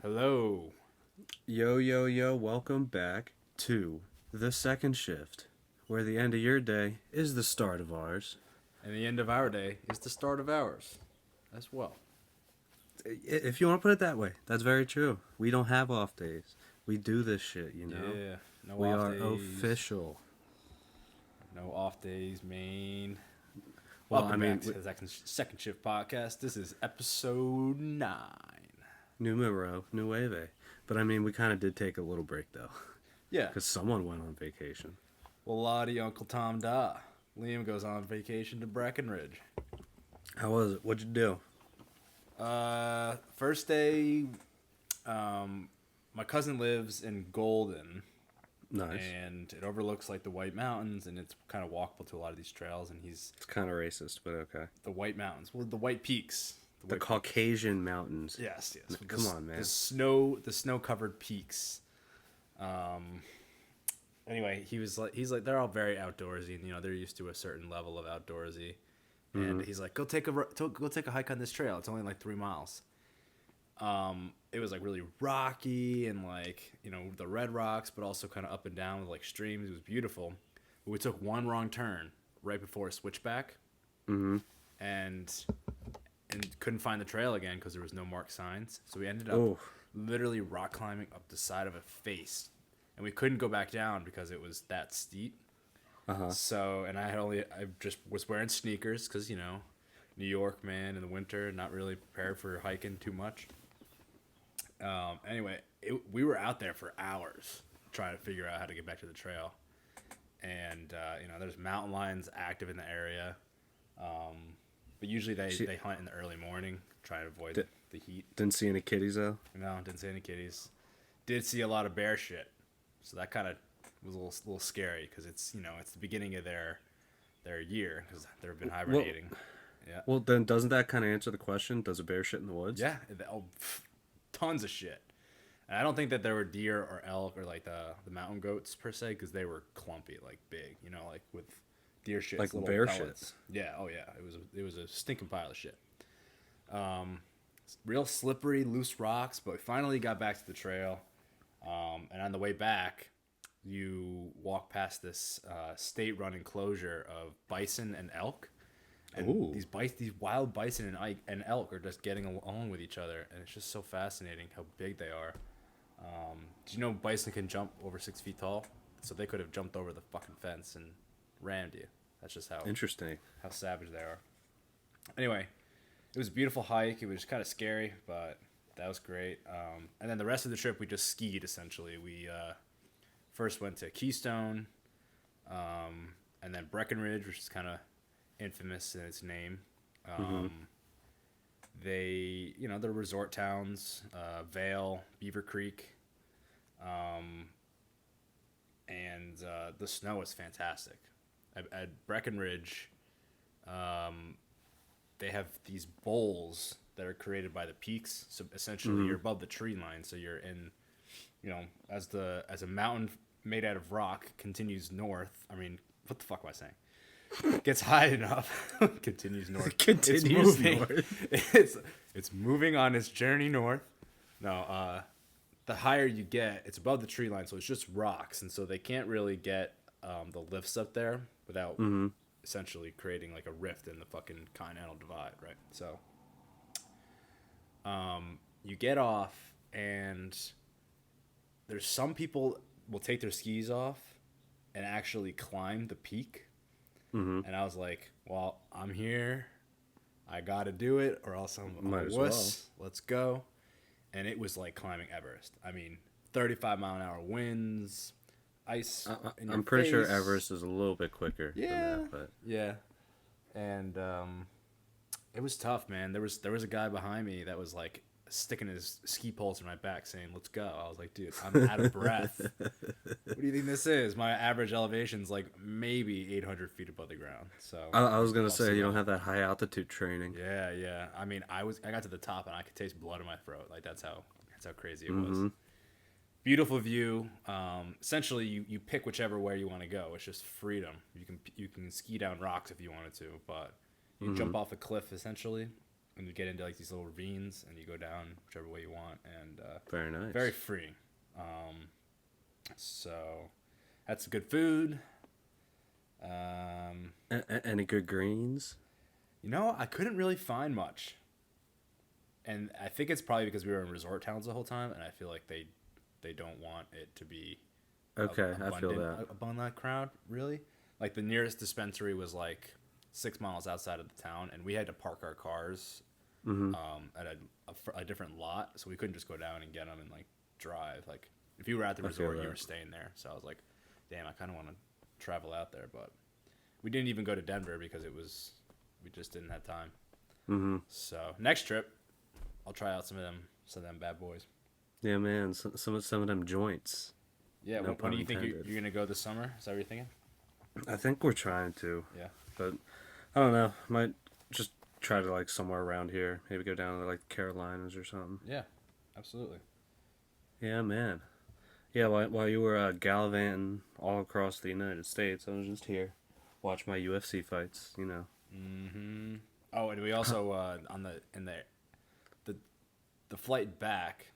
Hello. Yo, yo, yo, welcome back to the second shift, where the end of your day is the start of ours. And the end of our day is the start of ours as well. If you want to put it that way, that's very true. We don't have off days. We do this shit, you know? Yeah. No We off are days. official. No off days, man. Well, I Welcome mean, back to the second shift podcast. This is episode 9. numero nueve. But I mean, we kind of did take a little break, though, Yeah. because someone went on vacation. Well, Lottie, Uncle Tom da. Liam goes on vacation to Breckenridge. How was it? What'd you do? First day, my cousin lives in Golden. Nice. And it overlooks like the White Mountains, and it's kind of walkable to a lot of these trails. And he's It's kind of racist, but okay. the White Mountains, well, the White Peaks, The Caucasian Mountains. yes. Come on, man. The snow-covered peaks. Anyway, he's like they're all very outdoorsy, and they're used to a certain level of outdoorsy. And he's like, go take a hike on this trail. It's only like 3 miles. It was like really rocky and like the red rocks, but also kind of up and down with like streams. It was beautiful. But we took one wrong turn right before a switchback, and couldn't find the trail again because there was no marked signs. So we ended up Oh. literally rock climbing up the side of a face, and we couldn't go back down because it was that steep. So, and I just was wearing sneakers because New York, man, in the winter, not really prepared for hiking too much. Anyway, we were out there for hours trying to figure out how to get back to the trail. And, there's mountain lions active in the area. But usually they hunt in the early morning, try to avoid the heat. Didn't see any kitties, though? No, didn't see any kitties. Did see a lot of bear shit. So that kind of was a little scary because it's the beginning of their year because they've been hibernating. Yeah. Well, then doesn't that kind of answer the question? Does a bear shit in the woods? Yeah. Tons of shit. And I don't think that there were deer or elk or like the mountain goats per se because they were clumpy, like big, like with deer shit. Like bear shit. Yeah. Oh yeah. It was a stinking pile of shit. Real slippery, loose rocks, but we finally got back to the trail. And on the way back, you walk past this state-run enclosure of bison and elk. And Ooh. these wild bison and elk are just getting along with each other, and it's just so fascinating how big they are. Do you know bison can jump over 6 feet tall? So they could have jumped over the fucking fence and rammed you. That's just how Interesting. how savage they are. Anyway, it was a beautiful hike. It was kind of scary, but that was great. And then the rest of the trip, we just skied essentially. We first went to Keystone, and then Breckenridge, which is kind of infamous in its name. They're resort towns, Vail, Beaver Creek, and the snow is fantastic. At Breckenridge, they have these bowls that are created by the peaks. So essentially, you're above the tree line, so you're in, as a mountain made out of rock continues north. I mean, what the fuck am I saying? Gets high enough, continues north. Continues it's moving. north. It's moving on its journey north. No, the higher you get, it's above the tree line, so it's just rocks, and so they can't really get the lifts up there without essentially creating like a rift in the fucking Continental Divide, right? So, you get off, and there's some people will take their skis off and actually climb the peak. And I was like, well, I'm here. I got to do it or else I'm Might a as wuss. Let's go. And it was like climbing Everest. I mean, 35-mile-an-hour winds, ice in your I'm pretty sure face. Everest is a little bit quicker than that, but Yeah. And it was tough, man. There was a guy behind me that was like sticking his ski poles in my back saying, let's go. I was like, dude, I'm out of breath. What do you think this is? My average elevation's like maybe 800 feet above the ground. So I was gonna say you don't have that high altitude training. Yeah. I mean, I got to the top and I could taste blood in my throat. Like that's how crazy it was. Beautiful view. Essentially, you pick whichever way you want to go. It's just freedom. You can ski down rocks if you wanted to, but you jump off a cliff essentially. and you get into like these little ravines, and you go down whichever way you want, and Very nice. very freeing. So that's good food. Any good greens? I couldn't really find much, and I think it's probably because we were in resort towns the whole time, and I feel like they don't want it to be Okay, I feel that. abundant crowd. Really, like the nearest dispensary was like 6 miles outside of the town, and we had to park our cars at a different lot, so we couldn't just go down and get them and like drive. Like if you were at the resort, you were staying there. So I was like, damn, I kind of want to travel out there, but we didn't even go to Denver because we just didn't have time. Mm-hmm. So next trip, I'll try out some of them bad boys. Yeah, man. Some of them joints. Yeah. No when do you pun think intended. you're gonna go this summer? Is that what you're thinking? I think we're trying to. Yeah. But I don't know. Might just try to like somewhere around here. Maybe go down to like Carolinas or something. Yeah. Absolutely. Yeah, man. Yeah, while you were gallivanting all across the United States, I was just here, watch my UFC fights. Mm-hmm. Oh, and we also the flight back,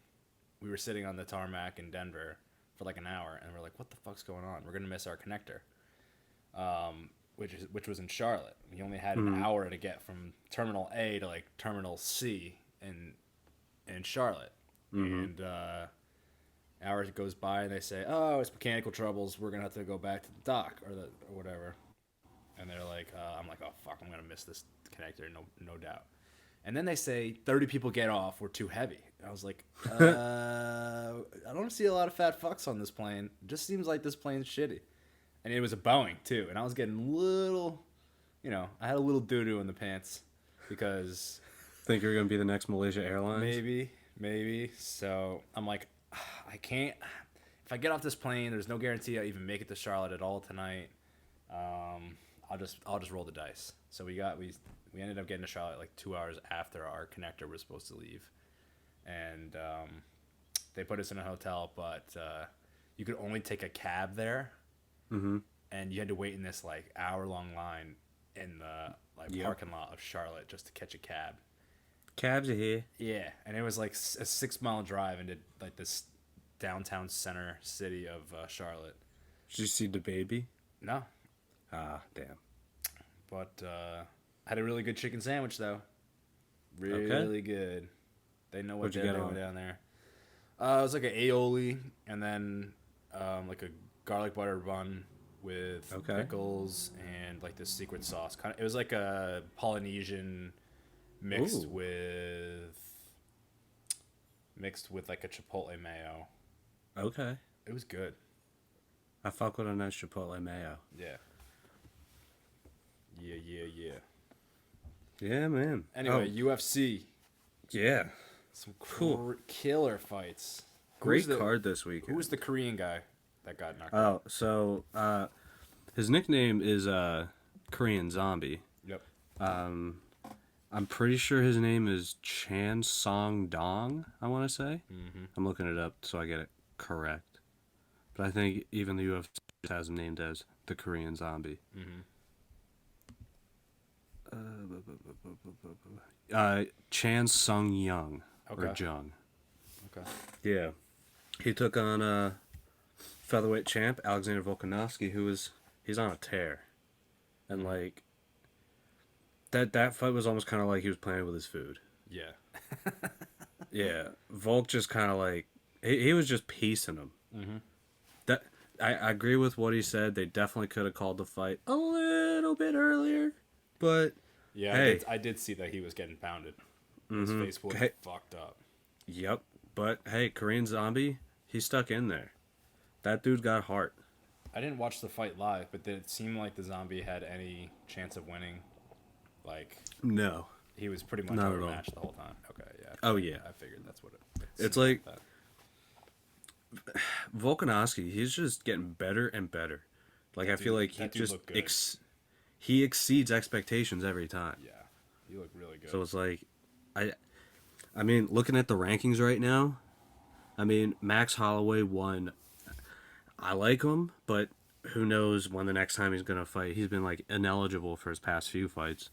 we were sitting on the tarmac in Denver for like an hour, and we're like, "What the fuck's going on? We're gonna miss our connector." Which was in Charlotte. We only had an hour to get from Terminal A to like Terminal C in Charlotte, and hour goes by, and they say, "Oh, it's mechanical troubles. We're gonna have to go back to the dock or whatever." And they're like, I'm like, "Oh fuck, I'm gonna miss this connector, no doubt." And then they say 30 people get off. We're too heavy. I was like, I don't see a lot of fat fucks on this plane. It just seems like this plane's shitty. And it was a Boeing too, and I was getting little, I had a little doo doo in the pants because Think you're gonna be the next Malaysia Airlines? maybe. So I'm like, I can't. If I get off this plane, there's no guarantee I'll even make it to Charlotte at all tonight. I'll just roll the dice. So we ended up getting to Charlotte like 2 hours after our connector was supposed to leave, and they put us in a hotel, but you could only take a cab there, and you had to wait in this like hour-long line in the parking lot of Charlotte just to catch a cab. Cabs are here. Yeah, and it was like a 6 mile drive into like this downtown center city of Charlotte. Did you see the baby? No, Ah, damn. but had a really good chicken sandwich though. Really good. They know what What'd you they're get doing on? down there. It was like an aioli, and then like a garlic butter bun with pickles and like this secret sauce. It was like a Polynesian mixed with like a chipotle mayo. Okay. It was good. I fuck with a nice chipotle mayo. Yeah. Yeah, man. Anyway, UFC. Yeah. Some killer fights. Great card this week. Who was the Korean guy that got knocked out? Oh, so his nickname is Korean Zombie. Yep. I'm pretty sure his name is Chan Song Dong, I want to say. Mm-hmm. I'm looking it up so I get it correct. But I think even the UFC has him named as the Korean Zombie. Mm-hmm. Chan Sung Young. Or Okay. Jung. Okay. Yeah. He took on featherweight champ Alexander Volkanovski, he's on a tear. And like that fight was almost kind of like he was playing with his food. Yeah. Yeah, Volk just kind of like he was just piecing him. Mm-hmm. That I agree with what he said. They definitely could have called the fight a little bit earlier, but Yeah, hey. I did see that he was getting pounded. His face was fucked up. Yep. But hey, Korean Zombie, he stuck in there. That dude got heart. I didn't watch the fight live, but did it seem like the Zombie had any chance of winning? Like, No. he was pretty much Not at all. overmatched the whole time. Okay, yeah. Oh, yeah. I figured that's what it It's seemed like that. Volkanovski, he's just getting better and better. Like I feel like he that dude just looked good. he exceeds expectations every time. Yeah, he looked really good. So it's like I mean, looking at the rankings right now, I mean, Max Holloway won. I like him, but who knows when the next time he's going to fight. He's been like ineligible for his past few fights.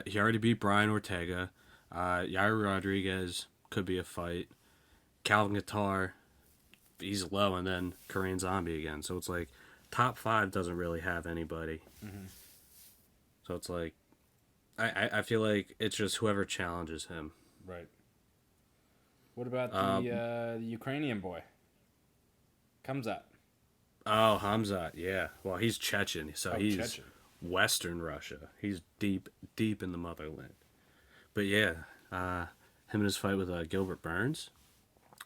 He already beat Brian Ortega. Yair Rodriguez could be a fight. Calvin Guitar, he's low, and then Korean Zombie again. So it's like top 5 doesn't really have anybody. Mm-hmm. So it's like I feel like it's just whoever challenges him. Right. What about the Ukrainian boy? Kamzat. Oh, Hamzat, yeah. Well, he's Chechen, so he's Chechen. Western Russia. He's deep in the motherland. But yeah, him and his fight with Gilbert Burns,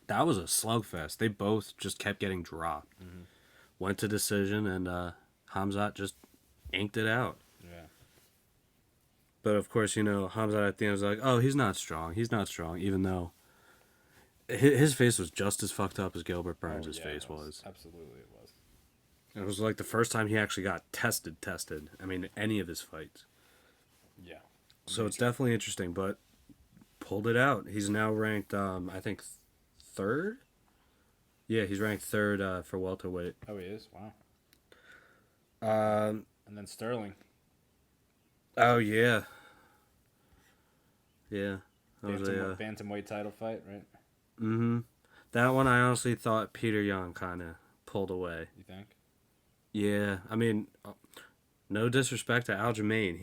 that was a slugfest. They both just kept getting dropped. Mm-hmm. Went to decision, and Hamzat just inked it out. Yeah. But of course, Hamzat at the end was like, "Oh, he's not strong. He's not strong," even though his face was just as fucked up as Gilbert Burns' face was. Absolutely, it was. It was like the first time he actually got tested. I mean, any of his fights. Yeah. So it's definitely interesting, but pulled it out. He's now ranked, I think, third? Yeah, he's ranked third for welterweight. Oh, he is? Wow. Um, And then Sterling. oh, yeah. Yeah. That was Bantamweight title fight, right? mm-hmm. That one I honestly thought Peter Young kind of pulled away. You think? Yeah, I mean, no disrespect to Aljamain.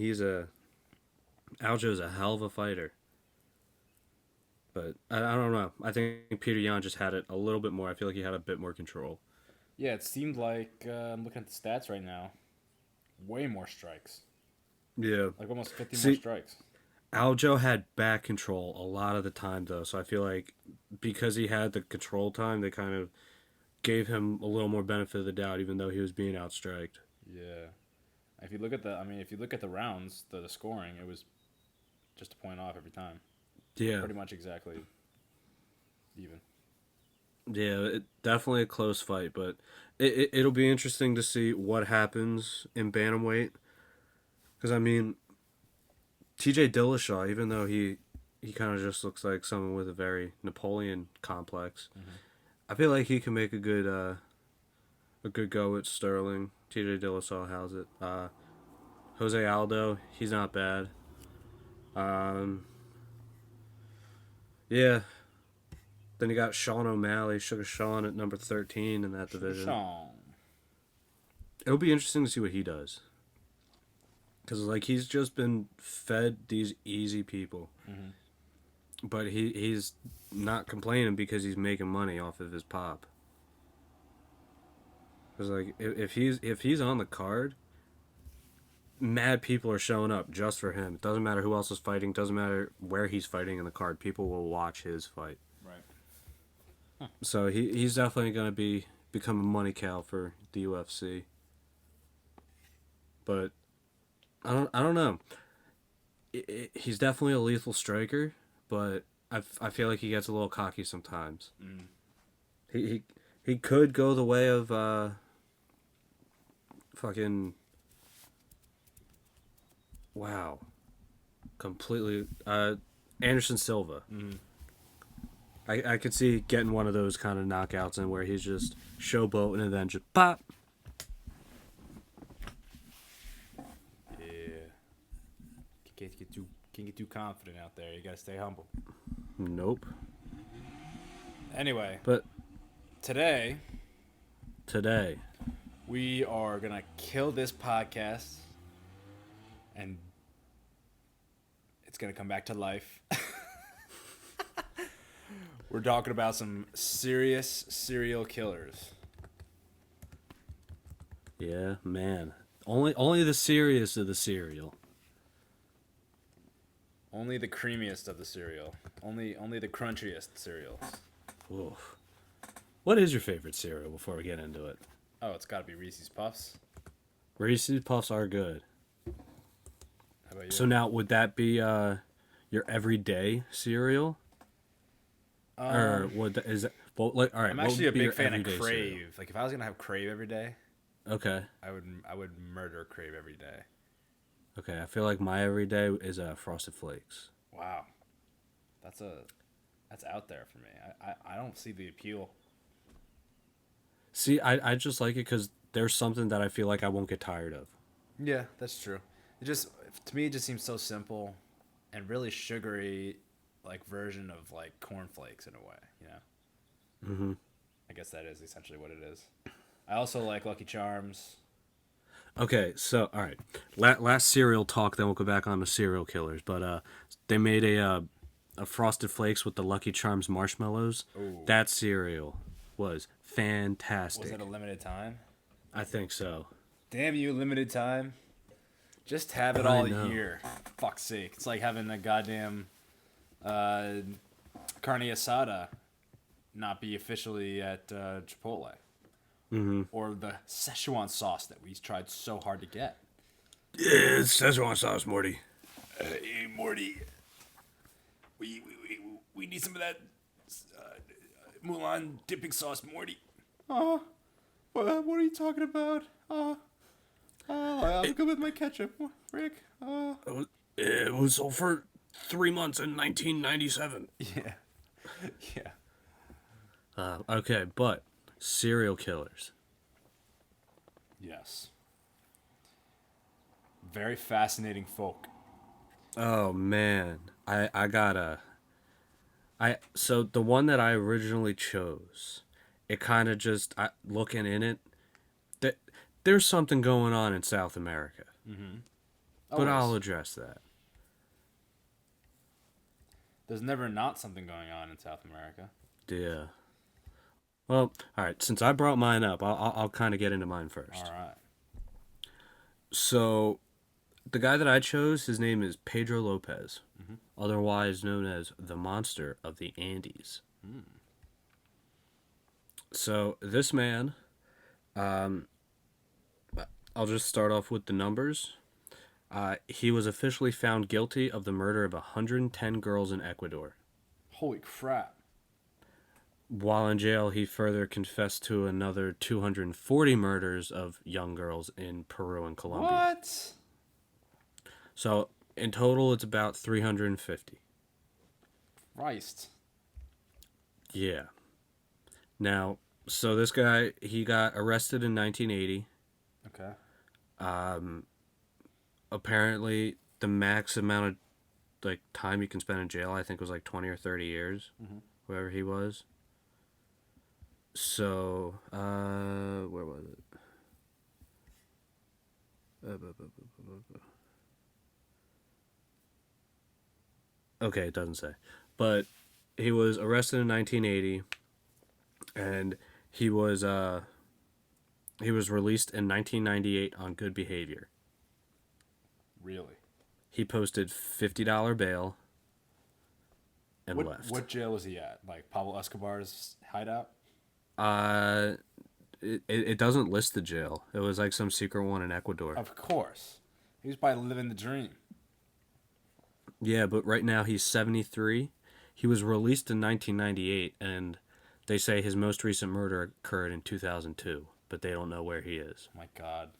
Aljo's a hell of a fighter. But I don't know. I think Peter Yan just had it a little bit more. I feel like he had a bit more control. Yeah, it seemed like, I'm looking at the stats right now, way more strikes. Yeah. Like almost 50 more strikes. Aljo had back control a lot of the time, though. So I feel like because he had the control time, they kind of gave him a little more benefit of the doubt, even though he was being outstriked. Yeah. If you look at the rounds, the scoring, it was just a point off every time. Yeah. Pretty much exactly even. Yeah, definitely a close fight, but it'll be interesting to see what happens in bantamweight. Because, I mean, TJ Dillashaw, even though he kind of just looks like someone with a very Napoleon complex, I feel like he can make a good go at Sterling. TJ Dillashaw has it. Jose Aldo, he's not bad. Yeah. Then you got Sean O'Malley, Sugar Sean at number 13 in that division. Sean. It'll be interesting to see what he does. Because, like, he's just been fed these easy people. Mm-hmm. But he's not complaining because he's making money off of his pop. Because, like, if he's on the card, mad people are showing up just for him. It doesn't matter who else is fighting. Doesn't matter where he's fighting in the card. People will watch his fight. Right. Huh. So he's definitely going to become a money cow for the UFC. But I don't know. He's definitely a lethal striker, but I feel like he gets a little cocky sometimes. Mm. He could go the way of fucking wow, completely Anderson Silva. Mm. I could see getting one of those kind of knockouts in where he's just showboating and then just pop. Can't get too confident out there. You gotta stay humble. Nope. Anyway, but today we are gonna kill this podcast, and it's gonna come back to life. We're talking about some serious serial killers. Yeah, man. Only the serious of the cereal. Only the creamiest of the cereal. Only the crunchiest cereals. Oof. What is your favorite cereal before we get into it? Oh, it's got to be Reese's Puffs. Reese's Puffs are good. How about you? So now, would that be your everyday cereal? Or is that? Well, like, all right. I'm actually a big fan of everyday Crave. cereal? Like if I was gonna have Crave every day, Okay. I would murder Crave every day. Okay, I feel like my everyday is Frosted Flakes. Wow, that's out there for me. I don't see the appeal. See, I just like it because there's something that I feel like I won't get tired of. Yeah, that's true. It just to me it just seems so simple and really sugary, like version of like cornflakes in a way. You know. Mm-hmm. I guess that is essentially what it is. I also like Lucky Charms. Okay, so all right, last cereal talk. Then we'll go back on the serial killers. But they made a Frosted Flakes with the Lucky Charms marshmallows. Ooh. That cereal was Was fantastic. it a limited time? I think so. Damn you, limited time. Just have it I all know. year. Fuck's sake. It's like having a goddamn carne asada not be officially at Chipotle. Mm-hmm. Or the Szechuan sauce that we tried so hard to get. Yeah, it's Szechuan sauce, Morty. Hey, Morty. We need some of that Mulan dipping sauce, Morty. What are you talking about? I'm good with my ketchup, Rick. It was sold for 3 months in 1997. Yeah. Yeah. Okay, but serial killers. Yes. Very fascinating folk. Oh man, so the one that I originally chose, it kind of just looking in it, that there's something going on in South America, but I'll address that. There's never not something going on in South America. Yeah. Well, all right. Since I brought mine up, I'll kind of get into mine first. All right. So, the guy that I chose, his name is Pedro Lopez, otherwise known as the Monster of the Andes. So, this man, I'll just start off with the numbers. He was officially found guilty of the murder of 110 girls in Ecuador. Holy crap. While in jail, he further confessed to another 240 murders of young girls in Peru and Colombia. What? So, in total, it's about 350. Christ. Yeah. Now, so this guy, he got arrested in 1980. Okay. Apparently, the max amount of like time you can spend in jail, I think, was like 20 or 30 years, wherever he was. So, where was it? Okay, it doesn't say. But he was arrested in 1980, and he was released in 1998 on good behavior. Really? He posted $50 bail and left. What jail was he at? Like Pablo Escobar's hideout? It doesn't list the jail. It was like some secret one in Ecuador. Of course. He was probably living the dream. Yeah, but right now he's 73. He was released in 1998, and they say his most recent murder occurred in 2002, but they don't know where he is. My God.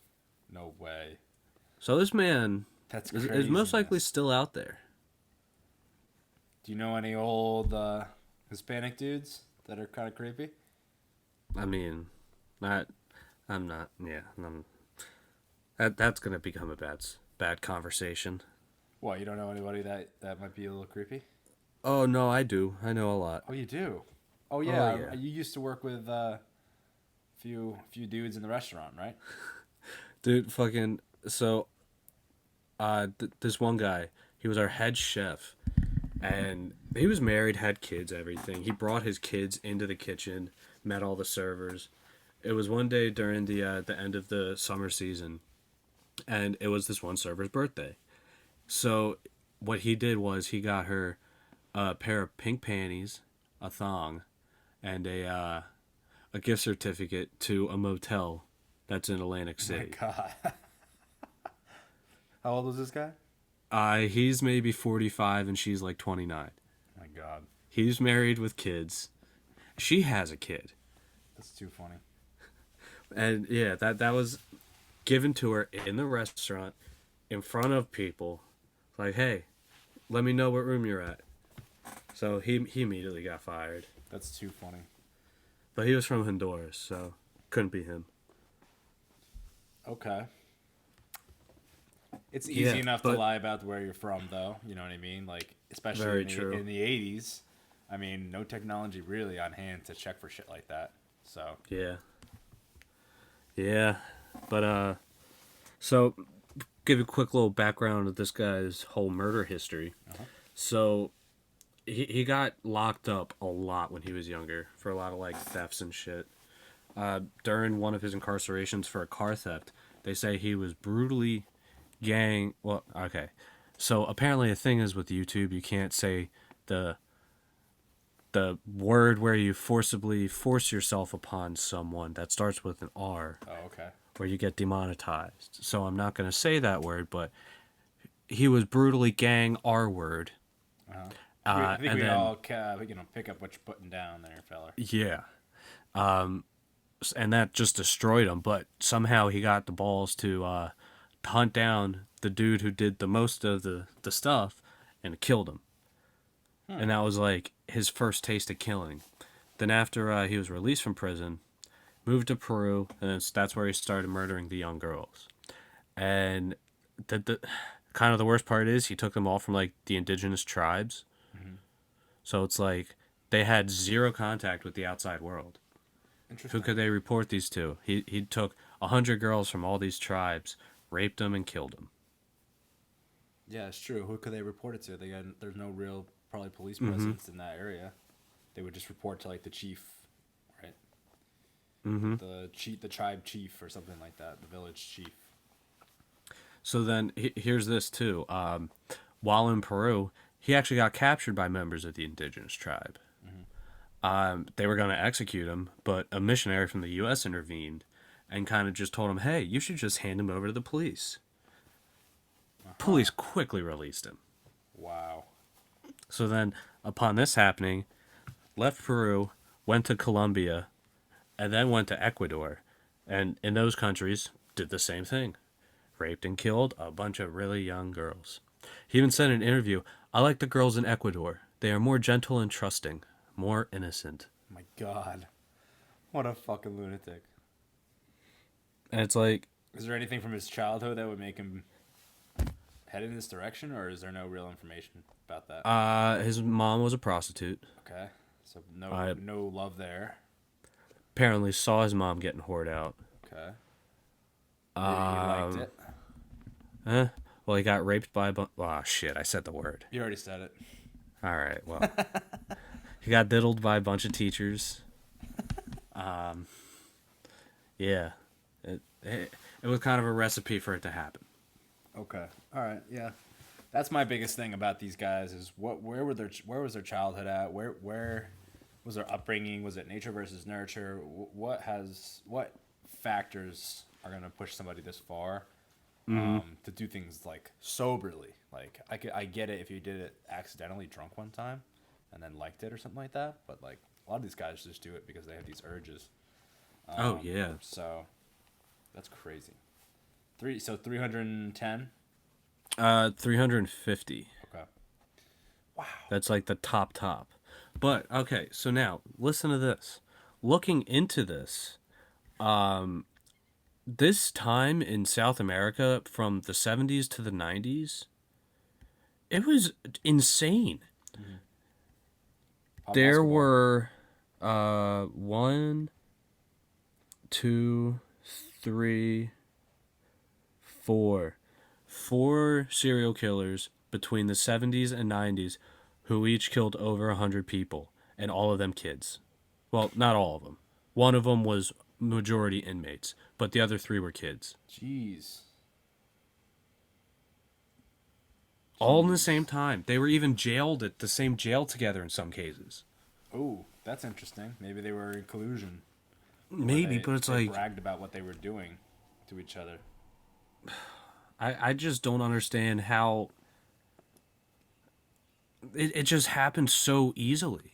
No way. So this man That's is most likely still out there. Do you know any old Hispanic dudes that are kind of creepy? I mean, I'm not. Yeah, that's gonna become a bad conversation. What, you don't know anybody that might be a little creepy? Oh no, I do. I know a lot. Oh, you do? Oh yeah. Oh, yeah. You used to work with few dudes in the restaurant, right? Dude, fucking so. This one guy, he was our head chef, and he was married, had kids, everything. He brought his kids into the kitchen, met all the servers. It was one day during the end of the summer season, and it was this one server's birthday. So what he did was he got her a pair of pink panties, a thong, and a gift certificate to a motel that's in Atlantic City. Oh my God. How old was this guy? He's maybe 45 and she's like 29. My God. He's married with kids. She has a kid. That's too funny. And yeah, that was given to her in the restaurant in front of people. Like, hey, let me know what room you're at. So he immediately got fired. That's too funny. But he was from Honduras, so couldn't be him. Okay. It's easy Yeah, enough to but lie about where you're from, though. You know what I mean? Like, especially very true. in the 80s. I mean, no technology really on hand to check for shit like that. So, Yeah. Yeah. But so give you a quick little background of this guy's whole murder history. uh-huh. So he got locked up a lot when he was younger for a lot of like thefts and shit. During one of his incarcerations for a car theft, they say he was brutally well, okay. So apparently the thing is with YouTube, you can't say the the word where you forcibly force yourself upon someone that starts with an R, Oh, okay. where you get demonetized. So I'm not going to say that word, but he was brutally gang R word. Uh-huh. I think And we then, all, pick up what you're putting down there, fella. yeah. And that just destroyed him. But somehow he got the balls to hunt down the dude who did the most of the stuff and killed him. And that was like his first taste of killing. Then after he was released from prison, moved to Peru, and that's where he started murdering the young girls. And the kind of the worst part is he took them all from like the indigenous tribes. Mm-hmm. So it's like they had zero contact with the outside world. Who Interesting. could they report these to? He took 100 girls from all these tribes, raped them, and killed them. Yeah, it's true. Who could they report it to? There's no real probably police Mm-hmm. presence in that area. They would just report to like the chief, right? Mm-hmm. The tribe chief or something like that, the village chief. So then here's this too. While in Peru, he actually got captured by members of the indigenous tribe. They were going to execute him, but a missionary from the U.S. intervened and kind of just told him, hey, you should just hand him over to the police. Police quickly released him. Wow. So then, upon this happening, left Peru, went to Colombia, and then went to Ecuador. And in those countries, did the same thing. Raped and killed a bunch of really young girls. He even said in an interview, I like the girls in Ecuador. They are more gentle and trusting, more innocent. My God. What a fucking lunatic. And it's like, Is there anything from his childhood that would make him head in this direction, or is there no real information about that? his mom was a prostitute. Okay. So I no love there. apparently saw his mom getting whored out. Okay. Maybe he liked it. Well, he got raped by oh, shit, I said the word. You already said it. All right, well. He got diddled by a bunch of teachers. Yeah. It was kind of a recipe for it to happen. Okay. All right. Yeah. That's my biggest thing about these guys is where was their childhood at? Where was their upbringing? Was it nature versus nurture? What factors are going to push somebody this far to do things like soberly? Like I get it if you did it accidentally drunk one time and then liked it or something like that, but like a lot of these guys just do it because they have these urges. Oh, yeah. So that's crazy. 310. 350. Okay. Wow. That's like the top. But okay, so now listen to this. Looking into this, this time in South America from the 70s to the 90s, it was insane. Pablo There Escobar. were 1, 2, 3, 4 serial killers between the 70s and 90s who each killed over 100 people, and all of them kids. Well, not all of them. One of them was majority inmates, but the other 3 were kids. Jeez. All in the same time. They were even jailed at the same jail together in some cases. Oh, that's interesting. Maybe they were in collusion. Maybe, but it's they like bragged about what they were doing to each other. I just don't understand how it just happened so easily.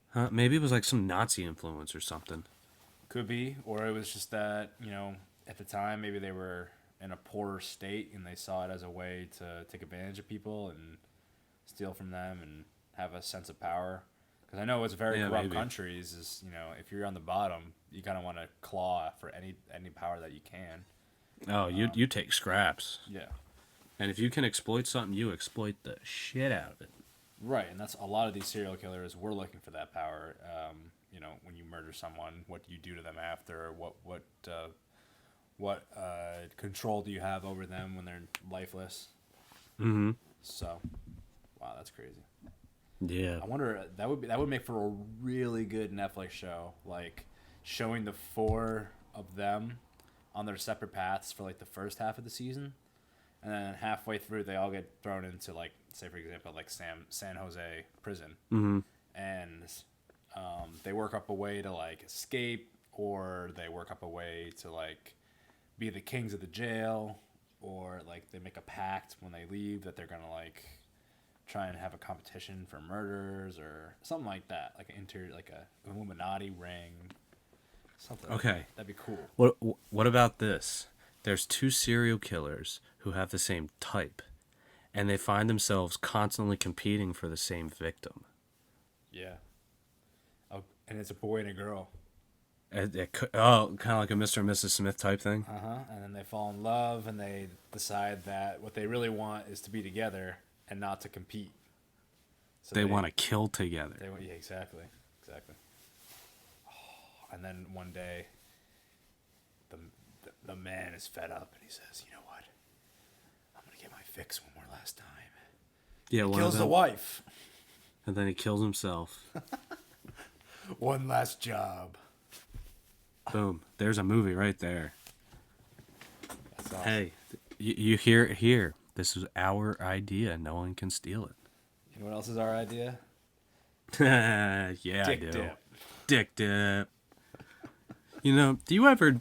Huh? Maybe it was like some Nazi influence or something. Could be, or it was just that, at the time maybe they were in a poorer state and they saw it as a way to take advantage of people and steal from them and have a sense of power. Because I know it's very corrupt maybe. countries is, if you're on the bottom, you kind of want to claw for any power that you can. Oh, you take scraps. Yeah. And if you can exploit something, you exploit the shit out of it. Right, and that's a lot of these serial killers. We're looking for that power. When you murder someone, what do you do to them after? What control do you have over them when they're lifeless? Mm-hmm. So, wow, that's crazy. Yeah. I wonder that would make for a really good Netflix show, like showing the four of them on their separate paths for like the first half of the season, and then halfway through they all get thrown into like, say for example, like San Jose prison, Mm-hmm. and they work up a way to like escape, or they work up a way to like be the kings of the jail, or like they make a pact when they leave that they're gonna like try and have a competition for murders or something like that, like a Illuminati ring, something. Okay. That'd be cool. What about this? There's two serial killers who have the same type, and they find themselves constantly competing for the same victim. Yeah. Oh, and it's a boy and a girl. Kind of like a Mr. and Mrs. Smith type thing. And then they fall in love, and they decide that what they really want is to be together and not to compete. So they want to kill together. Yeah, exactly. And then one day, the man is fed up, and he says, "You know what? I'm gonna get my fix one more last time." Yeah, He kills the wife. And then he kills himself. One last job. Boom. There's a movie right there. That's awesome. Hey, you hear it here. This is our idea. No one can steal it. You know what else is our idea? Yeah, Dick I do. dip. Dick dip. You know, do you ever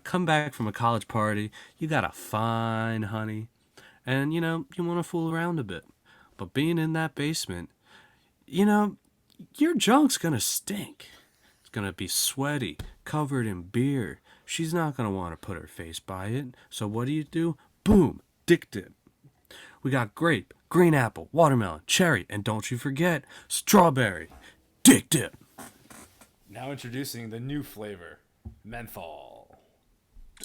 come back from a college party? You got a fine honey, and you want to fool around a bit. But being in that basement, your junk's gonna stink. It's gonna be sweaty, covered in beer. She's not gonna want to put her face by it. So what do? Boom, dick dip. We got grape, green apple, watermelon, cherry, and don't you forget, strawberry. Dick dip. Now introducing the new flavor, menthol.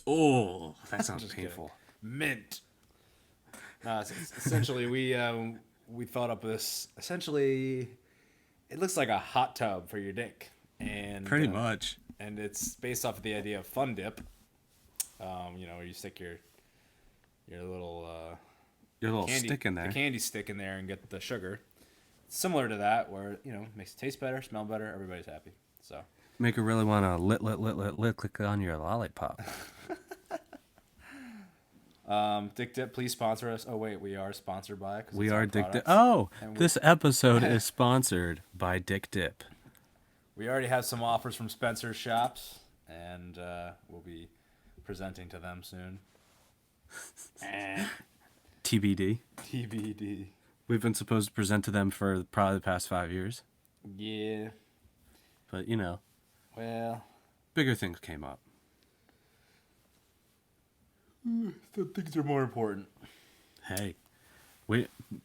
Oh, that sounds Just painful. kidding. Mint. Essentially, we thought up this. Essentially, it looks like a hot tub for your dick, and Pretty much. and it's based off of the idea of fun dip. Where you stick your little Your little candy, stick in there. the candy stick in there, and get the sugar. Similar to that, where it makes it taste better, smell better, everybody's happy. So Make her really want to lit click on your lollipop. Dick Dip, please sponsor us. Oh wait, we are sponsored by. We are Dick Dip. Products. Oh, And this episode is sponsored by Dick Dip. we already have some offers from Spencer's shops, and we'll be presenting to them soon. TBD. TBD. We've been supposed to present to them for probably the past 5 years. Yeah. But, Well, bigger things came up. some things are more important. Hey,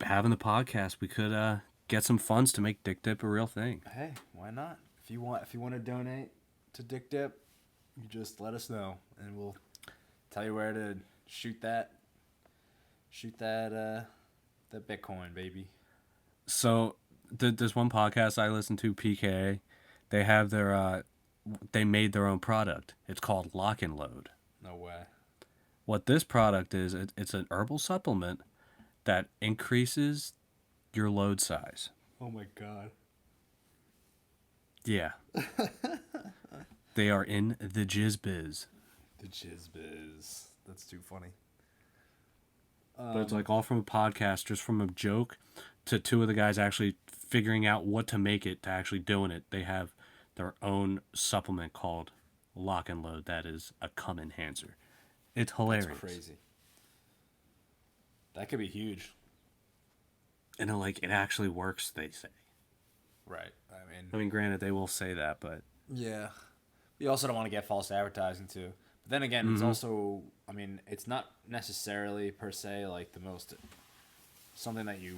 having the podcast, we could get some funds to make Dick Dip a real thing. Hey, why not? If you want to donate to Dick Dip, you just let us know, and we'll tell you where to shoot that Bitcoin, baby. So, there's one podcast I listen to, PKA. They have they made their own product. It's called Lock and Load. No way. What this product is, it's an herbal supplement that increases your load size. Oh my god. Yeah. They are in the jizz biz. The jizz biz. That's too funny. But it's like all from a podcast, just from a joke to two of the guys actually figuring out what to make it to actually doing it. They have their own supplement called Lock and Load that is a cum enhancer. It's hilarious. That's crazy. That could be huge. And it actually works, they say. Right. I mean, granted, they will say that, but Yeah. You also don't want to get false advertising too. But then again, it's also, it's not necessarily per se like the most something that you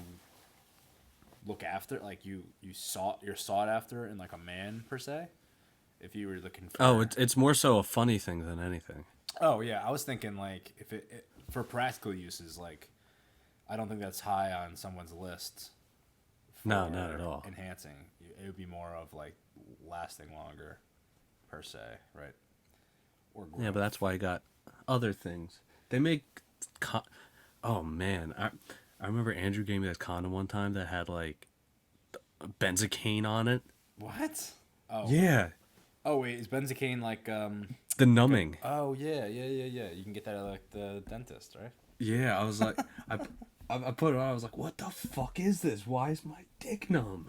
look after, like you're sought after in like a man per se. If you were looking for it's more so a funny thing than anything. Oh yeah, I was thinking like if it for practical uses, like I don't think that's high on someone's list No, for not at all. enhancing. It would be more of like lasting longer, per se, right? Or growth. Yeah, but that's why I got other things. They make. Oh man, I remember Andrew gave me this condom one time that had like benzocaine on it. What? Oh. Yeah, Oh wait, is benzocaine like the good? numbing. Oh yeah. You can get that at like the dentist, right? Yeah, I was like, I put it on. I was like, what the fuck is this? Why is my dick numb?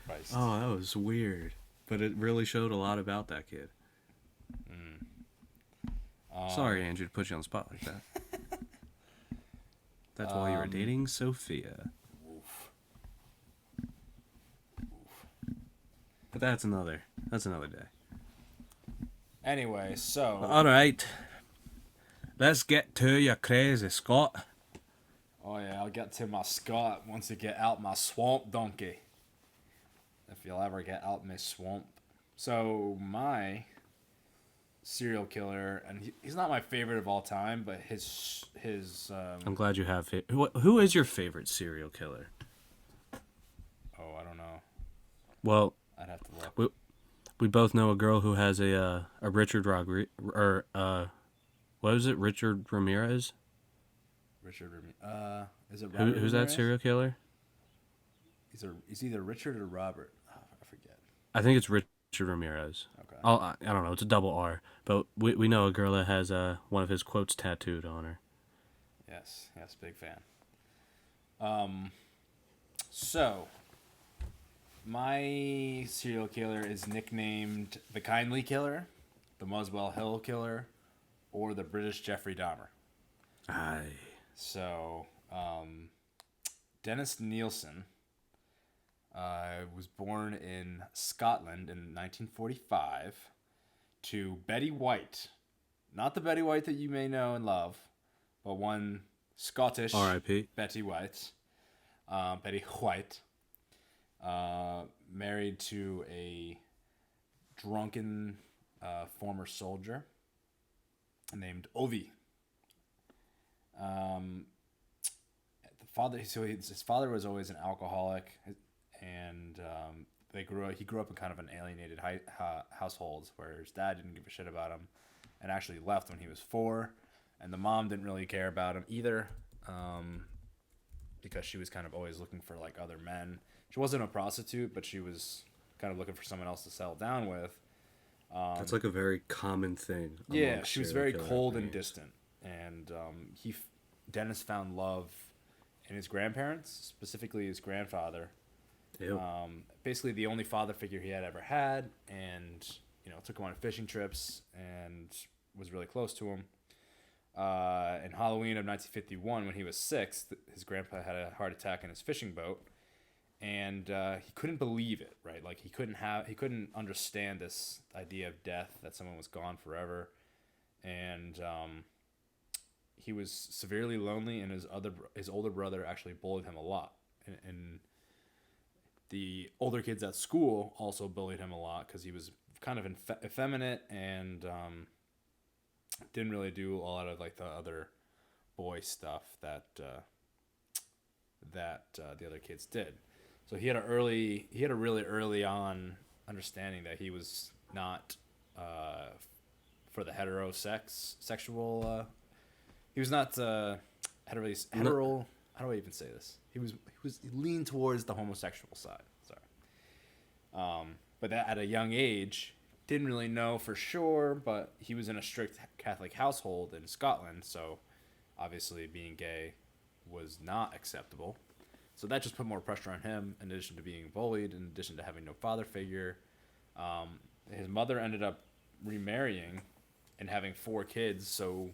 Christ. Oh, that was weird. But it really showed a lot about that kid. Sorry, Andrew, to put you on the spot like that. That's why you were dating Sophia. Oof. But that's another day. Anyway, so All right, let's get to your crazy Scott. oh yeah, I'll get to my Scott once I get out my swamp donkey. If you'll ever get out my swamp. So my serial killer, and he's not my favorite of all time, but his I'm glad you have it. Who is your favorite serial killer? oh, I don't know. Well, I'd have to look. we both know a girl who has a Richard Rodriguez, or what is it? Richard Ramirez? Richard is it Who's Robert that Ramirez? serial killer? He's either Richard or Robert. Oh, I forget. I think it's Richard Ramirez. Okay. I don't know. It's a double R. But we know a girl that has one of his quotes tattooed on her. Yes, big fan. So my serial killer is nicknamed the Kindly Killer, the Muswell Hill Killer, or the British Jeffrey Dahmer. Aye. So, Dennis Nielsen was born in Scotland in 1945 to Betty White. Not the Betty White that you may know and love, but one Scottish R.I.P. Betty White. Betty White. Married to a drunken former soldier named Ovi. His father was always an alcoholic, and he grew up in kind of an alienated household where his dad didn't give a shit about him, and actually left when he was 4, and the mom didn't really care about him either, because she was kind of always looking for like other men. She wasn't a prostitute, but she was kind of looking for someone else to settle down with. That's like a very common thing. Yeah, she was very cold and upbringings. distant, and Dennis found love in his grandparents, specifically his grandfather. Ew. Basically, the only father figure he had ever had, and took him on fishing trips and was really close to him. In Halloween of 1951, when he was 6, his grandpa had a heart attack in his fishing boat, and he couldn't believe it. Right, like he couldn't understand this idea of death, that someone was gone forever, and he was severely lonely, and his older brother actually bullied him a lot, and the older kids at school also bullied him a lot because he was kind of effeminate and didn't really do a lot of like the other boy stuff that the other kids did. So he had a really early on understanding that he was not for the heterosexual. He was not hetero. How do I even say this? He leaned towards the homosexual side. Sorry. But that at a young age, didn't really know for sure, but he was in a strict Catholic household in Scotland, so obviously being gay was not acceptable. So that just put more pressure on him, in addition to being bullied, in addition to having no father figure. His mother ended up remarrying and having 4 kids, so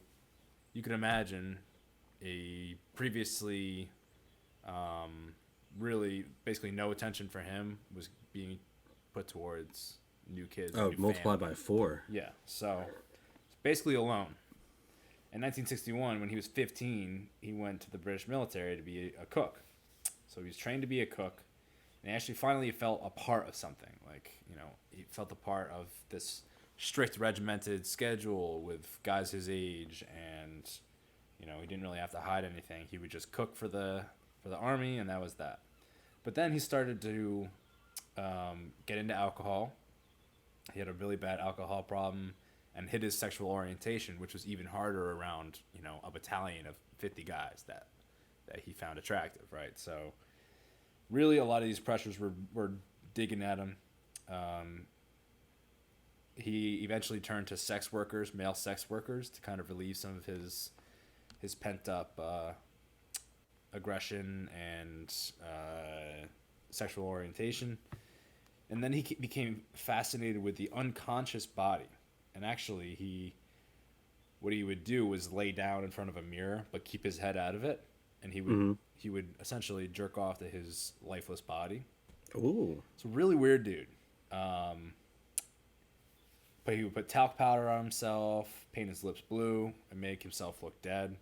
you can imagine a previously really basically no attention for him was being put towards new kids. Oh, new multiply family. by 4. Yeah, so basically alone. In 1961, when he was 15, he went to the British military to be a cook. So he was trained to be a cook, and he actually finally felt a part of something. Like, he felt a part of this strict regimented schedule with guys his age, and he didn't really have to hide anything. He would just cook for the army, and that was that. But then he started to get into alcohol. He had a really bad alcohol problem and hid his sexual orientation, which was even harder around a battalion of 50 guys that he found attractive, right? So really a lot of these pressures were digging at him. He eventually turned to male sex workers, to kind of relieve some of his pent up aggression and sexual orientation. And then he became fascinated with the unconscious body. And actually, what he would do was lay down in front of a mirror, but keep his head out of it, and he would essentially jerk off to his lifeless body. Ooh, it's a really weird dude. But he would put talc powder on himself, paint his lips blue, and make himself look dead.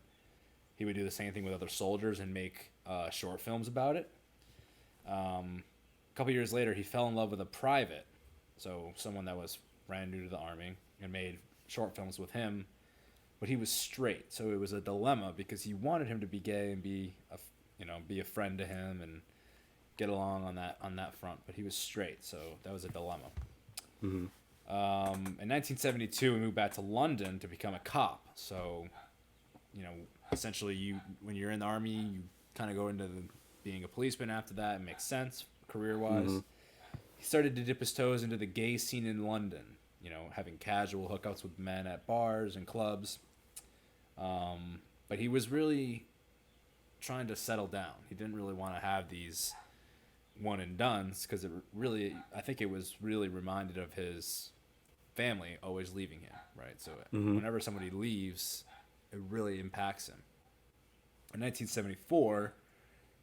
He would do the same thing with other soldiers and make short films about it. A couple years later, he fell in love with a private, so someone that was brand new to the army, and made short films with him. But he was straight, so it was a dilemma because he wanted him to be gay and be a friend to him and get along on that front. But he was straight, so that was a dilemma. Mm-hmm. In 1972, he moved back to London to become a cop. So, essentially, when you're in the army, you kind of go into being a policeman after that. It makes sense career-wise. Mm-hmm. He started to dip his toes into the gay scene in London. Having casual hookups with men at bars and clubs. But he was really trying to settle down. He didn't really want to have these one and dones because I think it was really reminded of his family always leaving him, right? So whenever somebody leaves, it really impacts him. In 1974,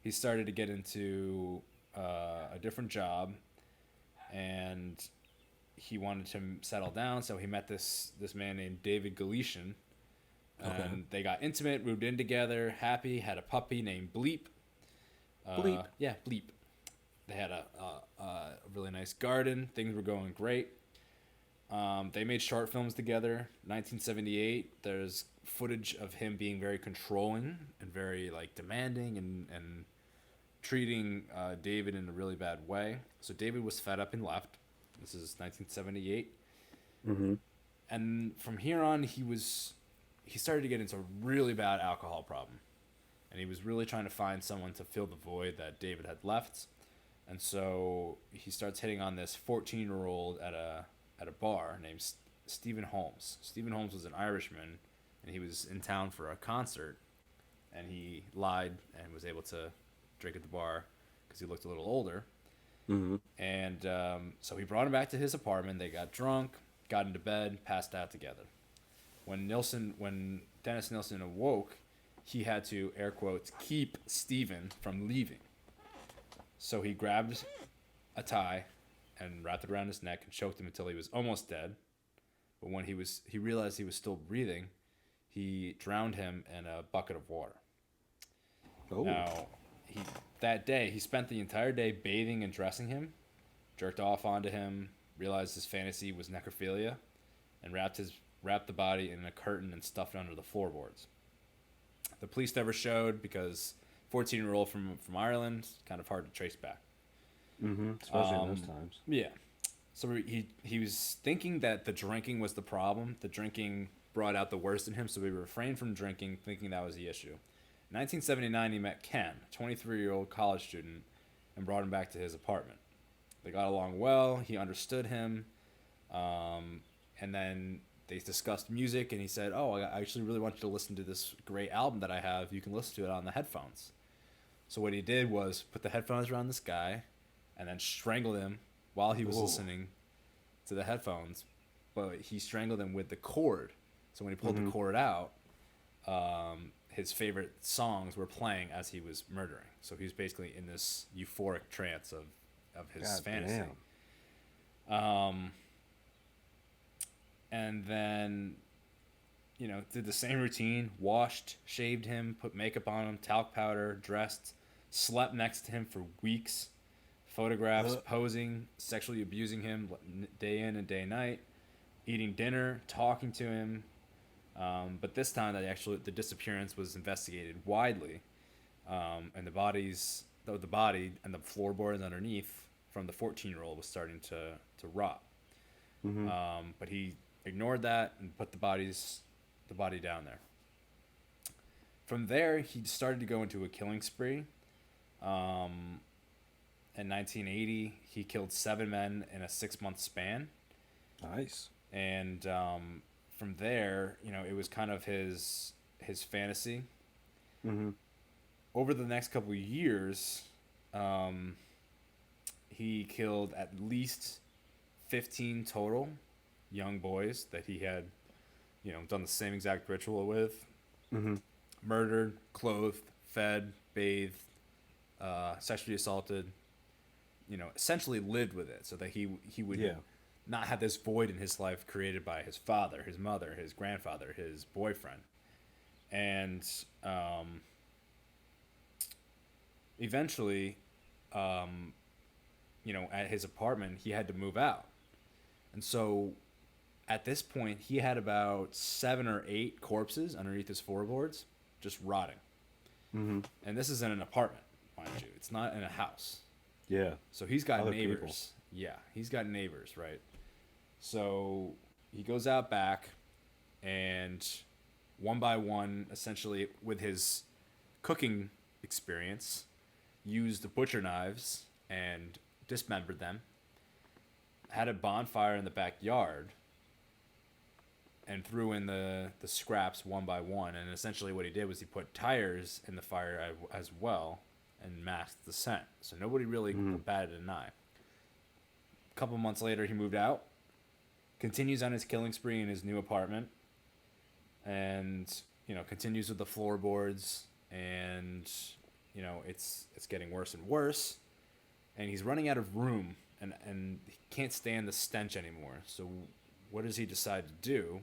he started to get into a different job, and he wanted to settle down, so he met this man named David Galician, and they got intimate, moved in together, happy, had a puppy named Bleep. Bleep? Yeah, Bleep. They had a really nice garden. Things were going great. They made short films together. 1978, there's footage of him being very controlling and very demanding and treating David in a really bad way. So David was fed up and left. This is 1978. Mm-hmm. And from here on, he started to get into a really bad alcohol problem. And he was really trying to find someone to fill the void that David had left. And so he starts hitting on this 14-year-old at a bar named Stephen Holmes. Stephen Holmes was an Irishman, and he was in town for a concert. And he lied and was able to drink at the bar because he looked a little older. Mm-hmm. And so he brought him back to his apartment. They got drunk, got into bed, passed out together. When Dennis Nilsson awoke, he had to, air quotes, keep Stephen from leaving. So he grabbed a tie and wrapped it around his neck and choked him until he was almost dead. But when he realized he was still breathing, he drowned him in a bucket of water. Oh. Now, that day, he spent the entire day bathing and dressing him, jerked off onto him, realized his fantasy was necrophilia, and wrapped the body in a curtain and stuffed it under the floorboards. The police never showed because 14-year-old from Ireland, kind of hard to trace back. Mm-hmm. Especially in those times. Yeah. So he was thinking that the drinking was the problem. The drinking brought out the worst in him, so he refrained from drinking, thinking that was the issue. In 1979, he met Ken, a 23-year-old college student, and brought him back to his apartment. They got along well. He understood him. And then they discussed music, and he said, I actually really want you to listen to this great album that I have. You can listen to it on the headphones. So what he did was put the headphones around this guy and then strangled him while he was listening to the headphones. But he strangled him with the cord. So when he pulled the cord out, his favorite songs were playing as he was murdering. So he was basically in this euphoric trance of his fantasy. And then, did the same routine, washed, shaved him, put makeup on him, talc powder, dressed, slept next to him for weeks, photographs, posing, sexually abusing him day in and day night. eating dinner, talking to him. But this time, the disappearance was investigated widely, and the body and the floorboards underneath from the 14-year-old was starting to rot. Mm-hmm. But he ignored that and put the body down there. From there, he started to go into a killing spree. In 1980, he killed 7 men in a 6-month span. Nice. And from there, it was kind of his fantasy. Mm-hmm. Over the next couple of years, he killed at least 15 total young boys that he had, done the same exact ritual with. Mm-hmm. Murdered, clothed, fed, bathed, sexually assaulted. Essentially lived with it so that he would not have this void in his life created by his father, his mother, his grandfather, his boyfriend. And eventually, at his apartment, he had to move out. And so at this point, he had about 7 or 8 corpses underneath his floorboards, just rotting. Mm-hmm. And this is in an apartment, mind you. It's not in a house. Yeah. So he's got Other neighbors. people. Yeah, he's got neighbors, right? So he goes out back and one by one, essentially with his cooking experience, used the butcher knives and dismembered them, had a bonfire in the backyard, and threw in the scraps one by one. And essentially what he did was he put tires in the fire as well and masked the scent. So nobody really batted an eye. A couple months later, he moved out, continues on his killing spree in his new apartment, and, continues with the floorboards, and, it's getting worse and worse. And he's running out of room, and he can't stand the stench anymore. So what does he decide to do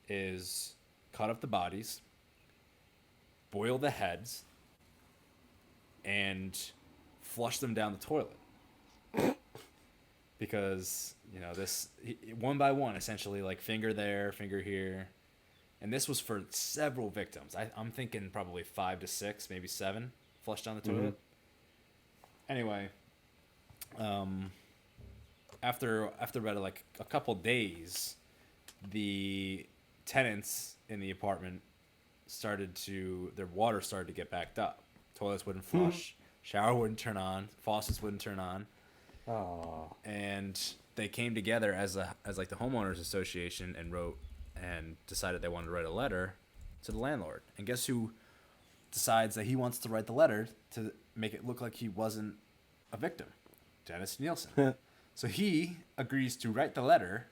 is cut up the bodies, boil the heads, and flush them down the toilet. Because, one by one, essentially, like finger there, finger here. And this was for several victims. I'm thinking probably 5 to 6, maybe 7 flushed down the toilet. Anyway, after about like a couple days, the tenants in the apartment their water started to get backed up. Toilets wouldn't flush, shower wouldn't turn on, faucets wouldn't turn on. Oh. And they came together as like the homeowners association and decided they wanted to write a letter to the landlord. And guess who decides that he wants to write the letter to make it look like he wasn't a victim? Dennis Nielsen. So he agrees to write the letter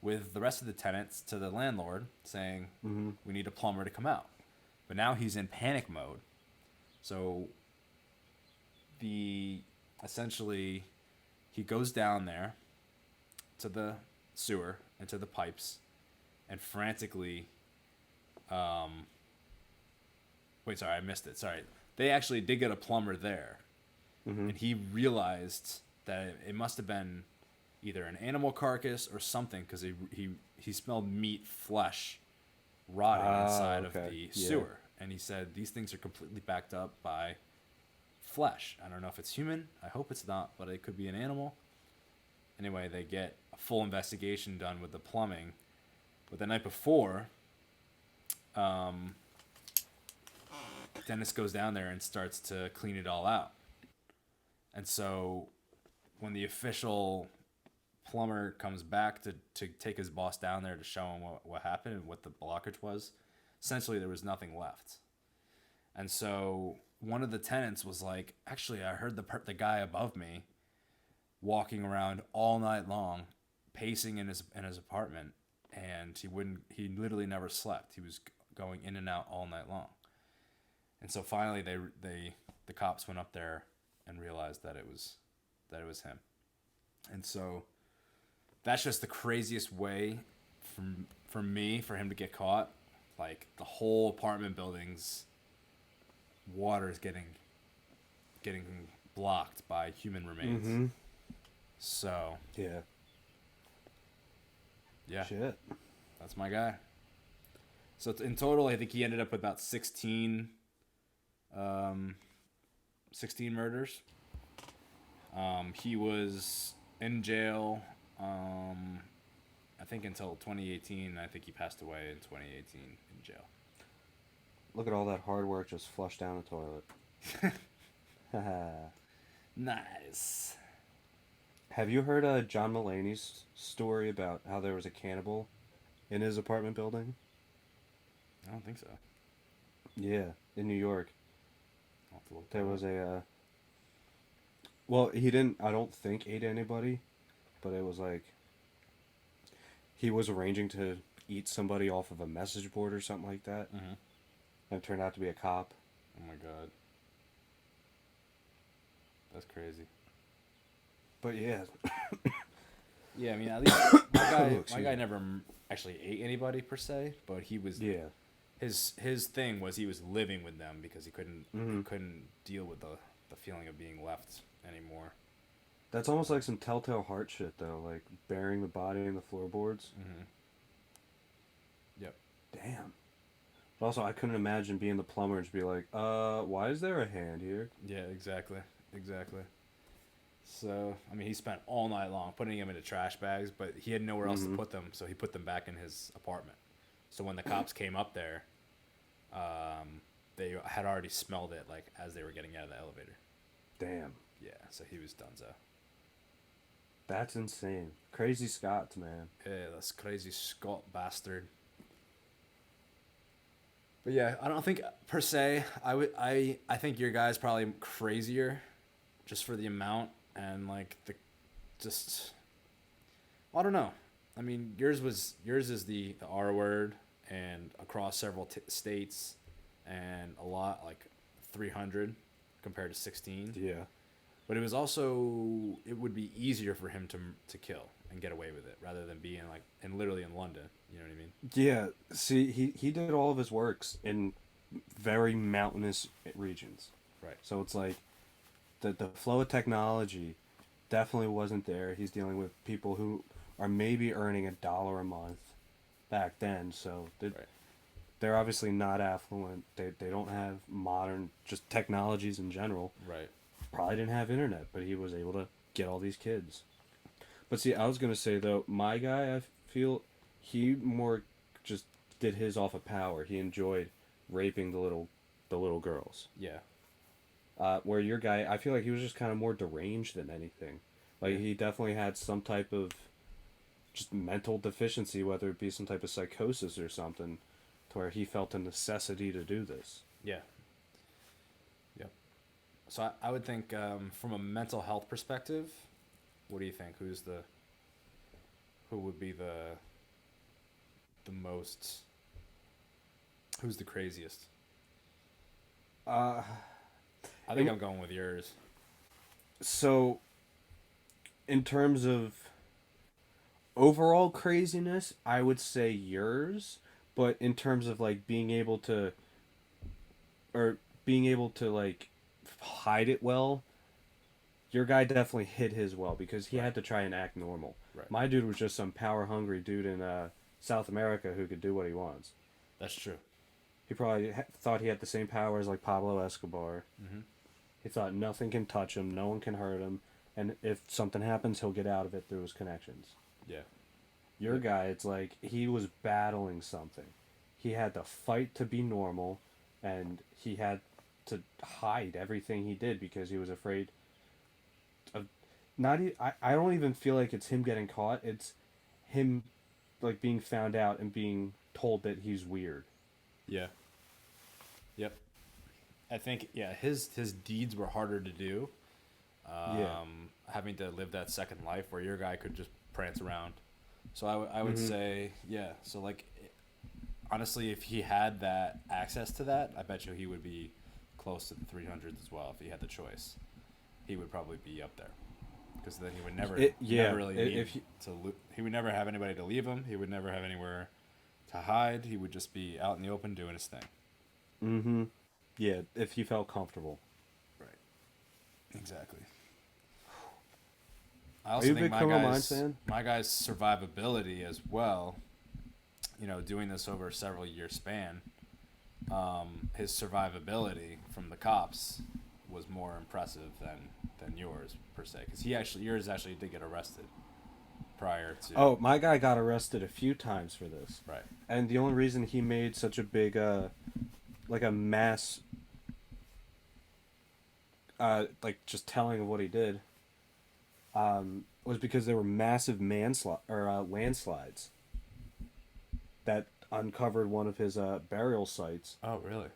with the rest of the tenants to the landlord saying, we need a plumber to come out. But now he's in panic mode. So essentially he goes down there to the sewer and to the pipes and frantically wait, sorry, I missed it. Sorry. They actually did get a plumber there. And he realized that it must have been either an animal carcass or something, because he smelled meat, flesh rotting inside of the sewer. And he said, these things are completely backed up by flesh. I don't know if it's human. I hope it's not, but it could be an animal. Anyway, they get a full investigation done with the plumbing. But the night before, Dennis goes down there and starts to clean it all out. And so when the official plumber comes back to take his boss down there to show him what happened and what the blockage was, essentially there was nothing left. And so one of the tenants was like, actually, I heard the guy above me walking around all night long, pacing in his apartment, and he literally never slept. He was going in and out all night long. And so finally the cops went up there and realized that it was him. And so that's just the craziest way for him to get caught. Like, the whole apartment building's water is getting blocked by human remains. So yeah, Yeah, Shit. that's my guy. So in total, I think he ended up with about 16, um, 16 murders. He was in jail, I think until 2018. I think he passed away in 2018 in jail. Look at all that hard work just flushed down the toilet. Nice. Have you heard John Mulaney's story about how there was a cannibal in his apartment building? I don't think so. Yeah, in New York. I'll have to look There that was up. a. Well, he didn't. I don't think ate anybody, but it was like he was arranging to eat somebody off of a message board or something like that, Mm-hmm. and it turned out to be a cop. Oh my god. That's crazy. But yeah, Yeah, I mean, at least my Excuse guy me. never actually ate anybody per se, but he was yeah, his thing was he was living with them because he Mm-hmm. couldn't deal with the feeling of being left anymore. that's almost like some Telltale Heart shit though, like burying the body in the floorboards. Mm-hmm. Yep. Damn. But also, I couldn't imagine being the plumber and just be like, why is there a hand here? Yeah, exactly. Exactly. So, I mean, he spent all night long putting them into trash bags, but he had nowhere else to Mm-hmm. put them, so he put them back in his apartment. So when the cops came up there, they had already smelled it like as they were getting out of the elevator. Damn. Yeah, so he was donezo. That's insane. Crazy Scots, man. Yeah, this crazy Scott bastard. But yeah, I don't think per se. I think your guy's probably crazier, just for the amount and like the, just. I don't know. I mean, yours is the R word and across several states, and a lot like 300 compared to 16. Yeah. But it was also it would be easier for him to kill and get away with it rather than being like and literally in London. You know what I mean? Yeah. See, he did all of his works in very mountainous regions. Right. So it's like the flow of technology definitely wasn't there. He's dealing with people who are maybe earning $1 a month back then. So Right. they're obviously not affluent. They don't have modern just technologies in general. Right. Probably didn't have internet, but he was able to get all these kids. But see, I was gonna say though, my guy, I feel he more just did his off of power. He enjoyed raping the little girls. Yeah. Where your guy, I feel like he was just kind of more deranged than anything. Like he definitely had some type of just mental deficiency, whether it be some type of psychosis or something, to where he felt a necessity to do this. Yeah. Yep. So I would think from a mental health perspective, what do you think? Who would be the most? Who's the craziest? Uh, I think I'm going with yours. so, in terms of overall craziness, I would say yours. But in terms of like being able to, or being able to like hide it well, your guy definitely hid his well because he had to try and act normal. Right. My dude was just some power hungry dude in South America who could do what he wants. That's true. He probably thought he had the same powers like Pablo Escobar. Mm-hmm. He thought nothing can touch him, no one can hurt him, and if something happens, he'll get out of it through his connections. Yeah. Your guy, it's like he was battling something. He had to fight to be normal, and he had to hide everything he did because he was afraid of not. I don't even feel like it's him getting caught. It's him like being found out and being told that he's weird. Yeah. Yep. I think his deeds were harder to do. Yeah. Having to live that second life where your guy could just prance around. So I would Mm-hmm. say so like honestly if he had that access to that, I bet you he would be close to the 300s as well if he had the choice. He would probably be up there. Because then he would never never really need he would never have anybody to leave him. He would never have anywhere to hide. He would just be out in the open doing his thing. Mm-hmm. Yeah, if he felt comfortable. Right. Exactly. I Are also you a think big Criminal Minds fan? my guy's survivability as well. You know, doing this over a several year span, his survivability from the cops was more impressive than yours per se, because yours actually did get arrested prior to. Oh, my guy got arrested a few times for this. Right. And the only reason he made such a big, like a mass, like just telling of what he did, was because there were massive landslides that uncovered one of his burial sites. Oh, really?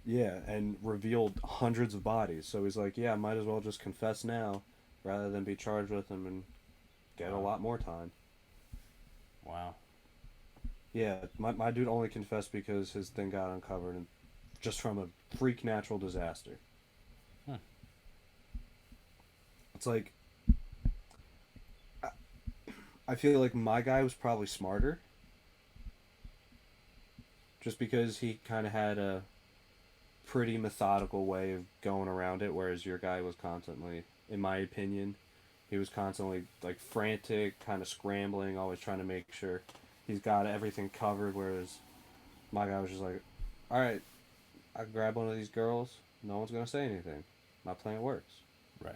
Yeah, and revealed hundreds of bodies. So he's like, yeah, I might as well just confess now, rather than be charged with them and get a lot more time. Wow. Yeah, my dude only confessed because his thing got uncovered, and just from a freak natural disaster. It's like, I feel like my guy was probably smarter, just because he kind of had a pretty methodical way of going around it, whereas your guy was constantly, in my opinion, he was constantly like frantic, kind of scrambling, always trying to make sure he's got everything covered, whereas my guy was just like, all right, I grab one of these girls, no one's gonna say anything, my plan works. Right.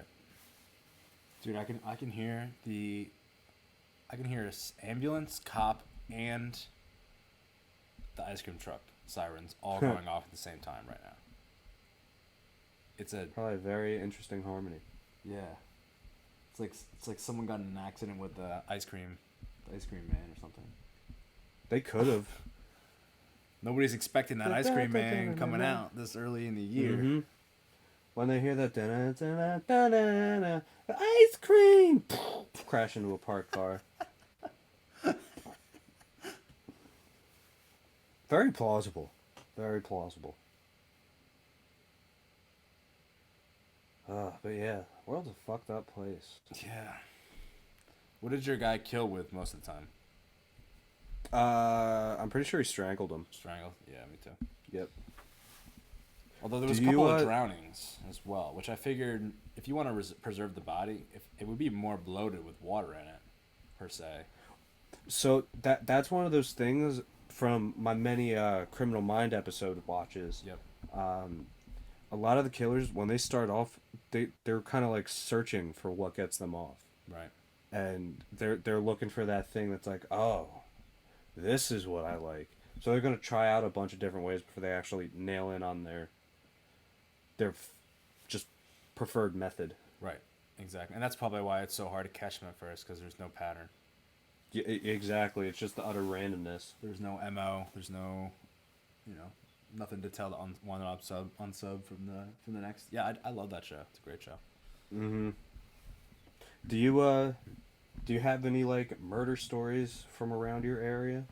Dude, I can hear ambulance, cop, and the ice cream truck sirens all going off at the same time right now. It's probably a very interesting harmony. Yeah. It's like someone got in an accident with the ice cream man or something. They could have. Nobody's expecting that ice cream man coming out this early in the year. Mm-hmm. When they hear that ice cream crash into a parked car. Very plausible. Very plausible. But yeah, world's a fucked up place. Yeah. What did your guy kill with most of the time? I'm pretty sure he strangled him. Strangled? Yeah, me too. Yep. Although there was a couple of drownings as well, which I figured if you want to preserve the body, if it would be more bloated with water in it, per se. So that's one of those things from my many Criminal Mind episode watches. Yep. A lot of the killers, when they start off, they're kind of like searching for what gets them off. Right. And they're looking for that thing that's like, oh, this is what I like. So they're gonna try out a bunch of different ways before they actually nail in on their just preferred method. Right. Exactly. And that's probably why it's so hard to catch them at first, because there's no pattern. Yeah, exactly. It's just the utter randomness. There's no MO. There's no, nothing to tell the one unsub from the next. Yeah, I love that show. It's a great show. Mm-hmm. Do you have any like murder stories from around your area?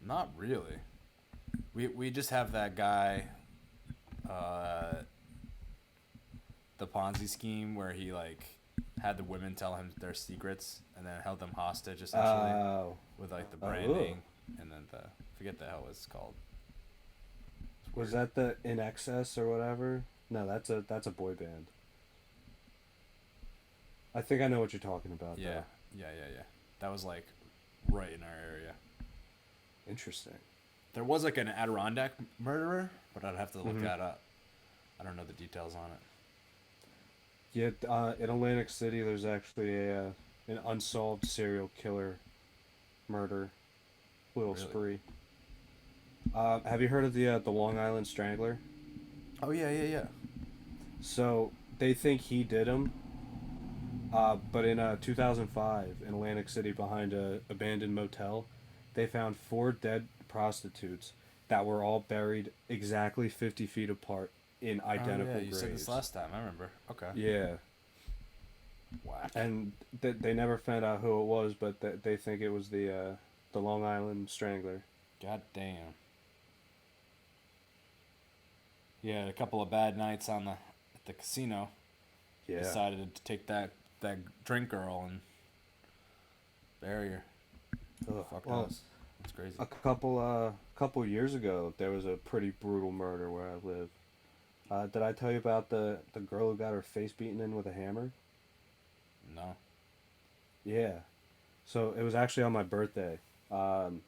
Not really. We just have that guy, the Ponzi scheme where he like had the women tell him their secrets and then held them hostage essentially with like the branding and then forget the hell it's called. Was that the In Excess or whatever? No, that's a boy band. I think I know what you're talking about. Yeah, though. yeah. That was like right in our area. Interesting. There was like an Adirondack murderer, but I'd have to look Mm-hmm. that up. I don't know the details on it. Yeah, in Atlantic City, there's actually an unsolved serial killer murder, little Really? spree. Have you heard of the Long Island Strangler? Oh yeah. So they think he did him. But in 2005, in Atlantic City, behind a abandoned motel, they found 4 dead prostitutes that were all buried exactly 50 feet apart in identical you graves. said this last time. I remember. Okay. Yeah. Whack. And they never found out who it was, but they think it was the Long Island Strangler. God damn. Yeah, a couple of bad nights at the casino. Yeah. Decided to take that drink girl and bury her. Ugh, Fuck well, us. That's crazy. A couple years ago, there was a pretty brutal murder where I live. Did I tell you about the girl who got her face beaten in with a hammer? No. Yeah. So it was actually on my birthday. Um,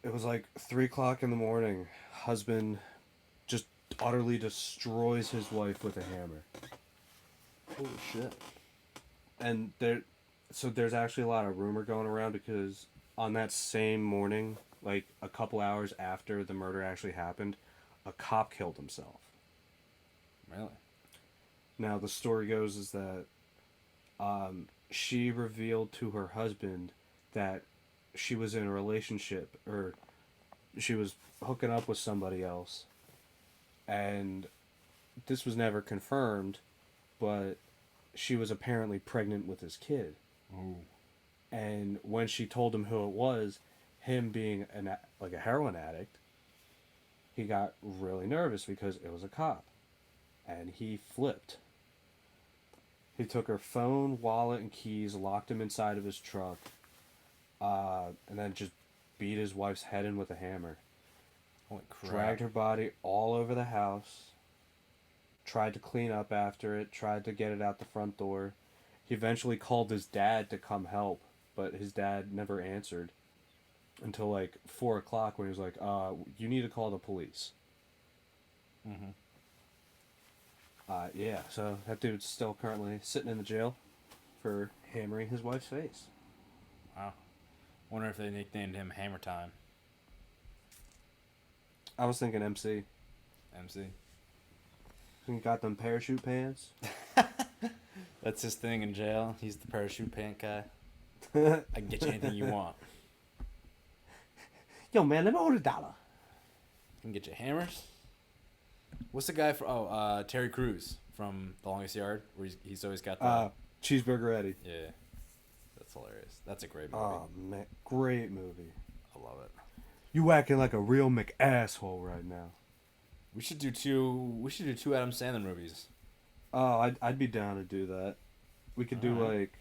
it was like 3 o'clock in the morning. Husband just utterly destroys his wife with a hammer. Holy shit. And there's actually a lot of rumor going around because on that same morning, like a couple hours after the murder actually happened, a cop killed himself. Really? Now the story goes is that she revealed to her husband that she was in a relationship or she was hooking up with somebody else, and this was never confirmed, but she was apparently pregnant with his kid. Ooh. And when she told him who it was, him being like a heroin addict, he got really nervous because it was a cop, and he flipped. He took her phone, wallet, and keys, locked him inside of his truck, and then just beat his wife's head in with a hammer. Holy crap. Dragged her body all over the house. Tried to clean up after it. Tried to get it out the front door. He eventually called his dad to come help, but his dad never answered until like 4 o'clock when he was like, you need to call the police. Mm-hmm. Yeah, so that dude's still currently sitting in the jail for hammering his wife's face. Wow. Wonder if they nicknamed him Hammer Time. I was thinking MC. MC. He got them parachute pants. That's his thing in jail. He's the parachute pant guy. I can get you anything you want. Yo, man, let me order $1. I can get you hammers. What's the guy for? Terry Crews from The Longest Yard, where he's always got the Cheeseburger Eddie. Yeah, that's hilarious. That's a great movie. Oh man, great movie. I love it. You acting like a real McAsshole right now. We should do two Adam Sandler movies. Oh, I'd be down to do that. We could do like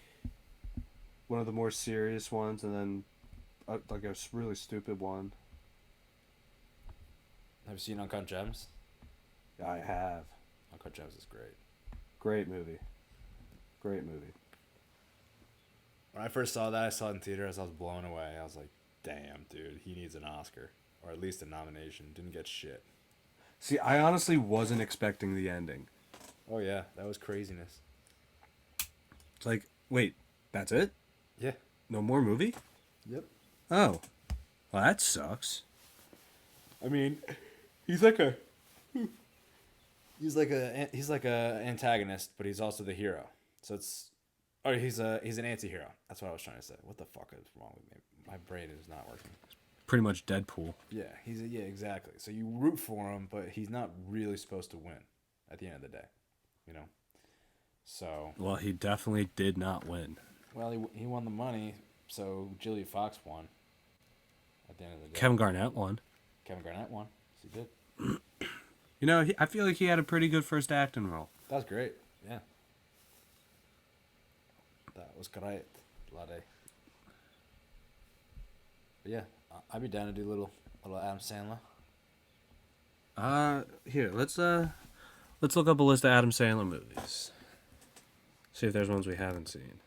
one of the more serious ones, and then like a really stupid one. Have you seen Uncut Gems? I have. Uncut Gems is great. Great movie. Great movie. When I first saw that, I saw it in theaters. I was blown away. I was like, damn, dude, he needs an Oscar. Or at least a nomination. Didn't get shit. See, I honestly wasn't expecting the ending. Oh, yeah. That was craziness. It's like, wait, that's it? Yeah. No more movie? Yep. Oh. Well, that sucks. I mean, he's like a antagonist, but he's also the hero. So he's an anti-hero. That's what I was trying to say. What the fuck is wrong with me? My brain is not working. Pretty much Deadpool. Yeah, yeah, exactly. So you root for him, but he's not really supposed to win at the end of the day, you know. So. Well, he definitely did not win. Well, he won the money, so Julia Fox won. At the end of the day. Kevin Garnett won. Kevin Garnett won. Yes, he did. You know, I feel like he had a pretty good first acting role. That was great. Yeah. That was great, laddie. But yeah, I'd be down to do a little Adam Sandler. Here, let's look up a list of Adam Sandler movies. See if there's ones we haven't seen.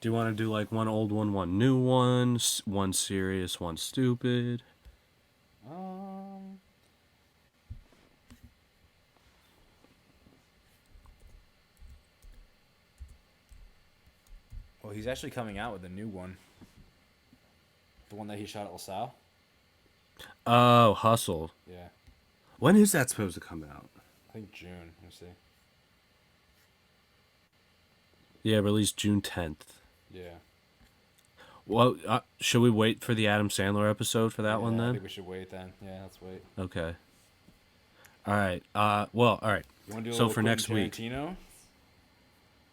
Do you want to do like one old one new one, one serious, one stupid? Well, he's actually coming out with a new one. The one that he shot at LaSalle. Oh, Hustle. Yeah. When is that supposed to come out? I think June. Let me see. Yeah, released June 10th. Yeah. Well, should we wait for the Adam Sandler episode for that one then? I think we should wait then. Yeah, let's wait. Okay. All right. Well, all right. You want to do a so little for next week, Tarantino?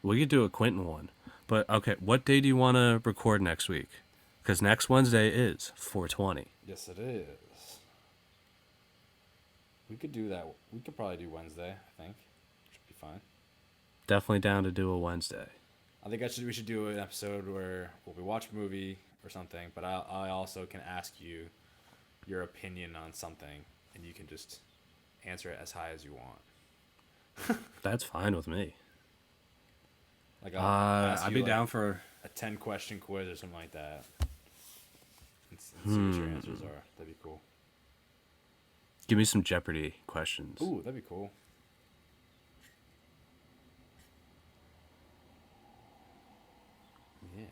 we could do a Quentin one. But okay, what day do you want to record next week? Because next Wednesday is 4/20. Yes, it is. We could do that. We could probably do Wednesday, I think. Should be fine. Definitely down to do a Wednesday. I think we should do an episode where we watch a movie or something, but I also can ask you your opinion on something, and you can just answer it as high as you want. That's fine with me. Like I'll ask I'd you be like down for. a 10-question quiz or something like that, and see what your answers are. That'd be cool. Give me some Jeopardy questions. Ooh, that'd be cool. Yeah.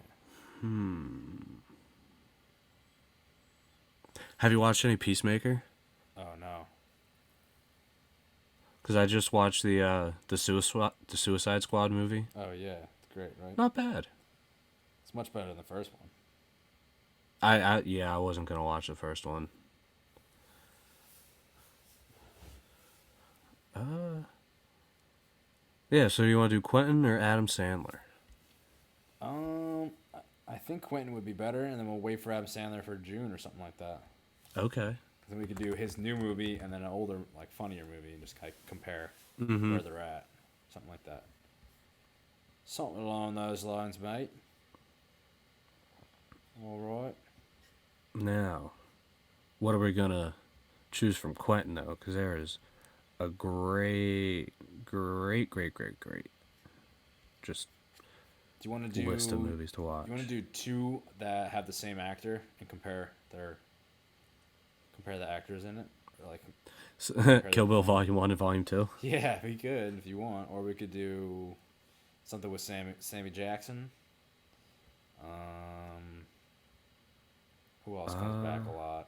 Have you watched any Peacemaker? Oh no. Because I just watched the Suicide Squad movie. Oh yeah, it's great, right? Not bad. It's much better than the first one. I wasn't gonna watch the first one. Yeah, so you want to do Quentin or Adam Sandler? I think Quentin would be better, and then we'll wait for Adam Sandler for June or something like that. Okay. Then we could do his new movie and then an older, like funnier movie, and just kind of compare where they're at, something like that. Something along those lines, mate. All right. Now, what are we gonna choose from Quentin though? Because there is a great, just Do you want to do list of movies to watch. You want to do two that have the same actor and compare the actors in it, or like Kill Bill Volume 1 and Volume 2? yeah, we could if you want, or we could do something with Sammy Jackson. Who else comes back a lot?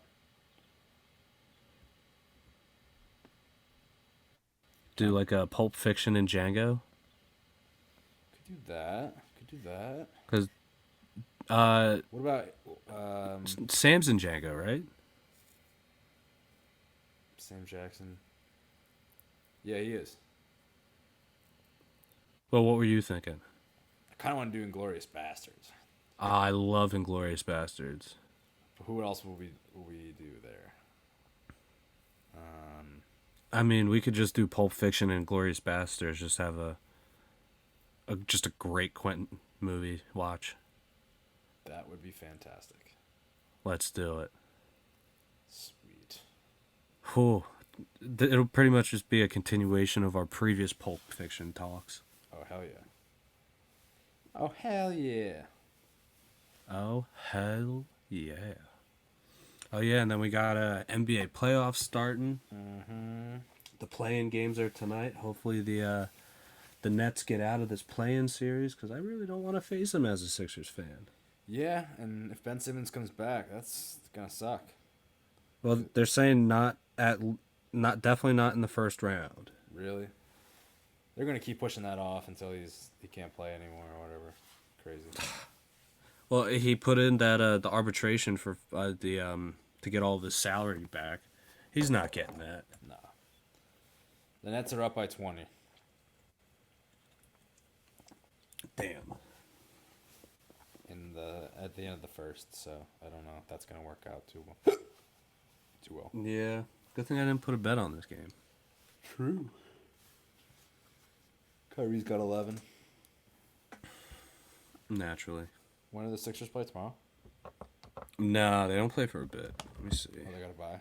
Do like a Pulp Fiction and Django? Could do that. Because What about Sam's in Django, right? Sam Jackson? Yeah, he is. Well, what were you thinking? I kind of want to do Inglourious Bastards. I love Inglourious Bastards. But who else will we do there? I mean, we could just do Pulp Fiction and Inglourious Bastards. Just have a great Quentin movie watch. That would be fantastic. Let's do it. Sweet. Whew. It'll pretty much just be a continuation of our previous Pulp Fiction talks. Oh hell yeah. Oh hell yeah. Oh hell yeah. Oh yeah, and then we got NBA playoffs starting. The play-in games are tonight. Hopefully the Nets get out of this play-in series because I really don't want to face them as a Sixers fan. Yeah, and if Ben Simmons comes back, that's gonna suck. Well, they're saying definitely not in the first round. Really? They're gonna keep pushing that off until he can't play anymore or whatever. Crazy. Well, he put in that the arbitration for to get all of his salary back. He's not getting that. No. The Nets are up by 20. Damn. At the end of the first, so I don't know if that's gonna work out too well. Yeah. Good thing I didn't put a bet on this game. True. Kyrie's got 11. Naturally. When do the Sixers play tomorrow? Nah, they don't play for a bit. Let me see. Oh, they gotta buy.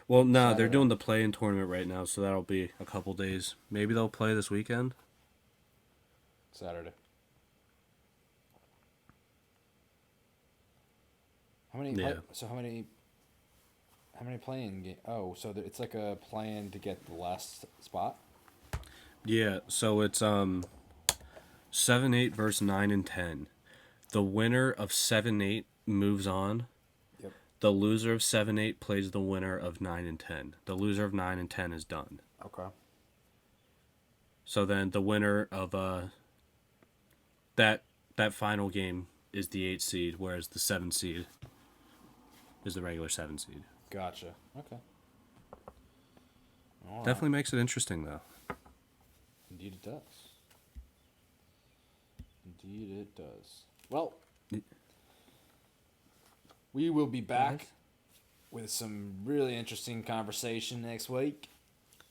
Well, no, Saturday. they're doing the play-in tournament right now, so that'll be a couple days. Maybe they'll play this weekend. Saturday. How many? Yeah. How many playing game? Oh, so it's like a plan to get the last spot. Yeah, so it's 7-8 versus 9 and 10. The winner of 7-8 moves on. Yep. The loser of 7-8 plays the winner of 9 and 10. The loser of 9 and 10 is done. Okay. So then the winner of that final game is the 8 seed, whereas the 7 seed is the regular 7 seed. Gotcha. Okay. All right. Definitely makes it interesting, though. Indeed it does. Indeed it does. Well, we will be back with some really interesting conversation next week.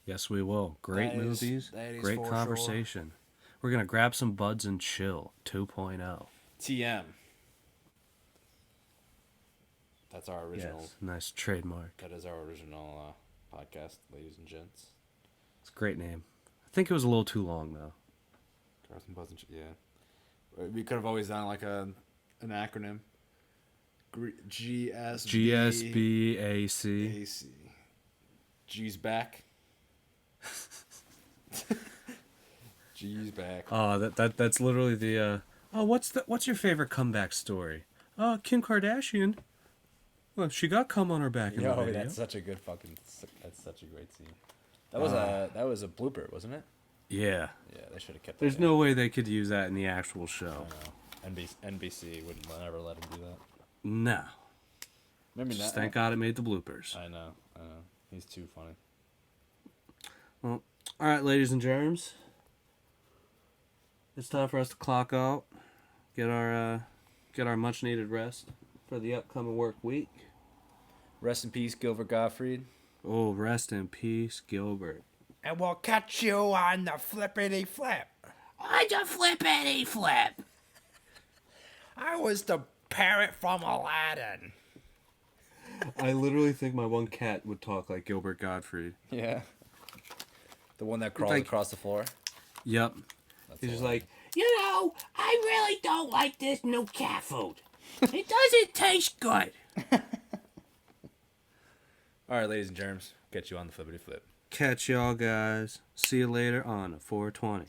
Yes, we will. Great movies, that is great for conversation. Sure. We're going to grab some buds and chill 2.0. TM. That's our original. Yes, nice trademark. That is our original podcast, ladies and gents. It's a great name. I think it was a little too long though. Garth and Buzz. Yeah, we could have always done like an acronym. GSBAC. AC. G's back. G's back. Oh, that's literally the. What's your favorite comeback story? Kim Kardashian. Well, she got cum on her back in the video. That's such a good fucking. That's such a great scene. That was a blooper, wasn't it? Yeah. Yeah, they should have kept. There's no way they could use that in the actual show. I know. NBC wouldn't ever let him do that. No. Maybe Just not. thank God it made the bloopers. I know. He's too funny. Well, all right, ladies and germs. It's time for us to clock out. Get our much needed rest for the upcoming work week. Rest in peace, Gilbert Gottfried. Oh, rest in peace, Gilbert. And we'll catch you on the flippity flip. On the flippity flip. I was the parrot from Aladdin. I literally think my one cat would talk like Gilbert Gottfried. Yeah. The one that crawls across the floor? Yep. He's just like, I really don't like this new cat food. It doesn't taste good. All right, ladies and germs. Get you on the flippity flip. Catch y'all guys. See you later on 420.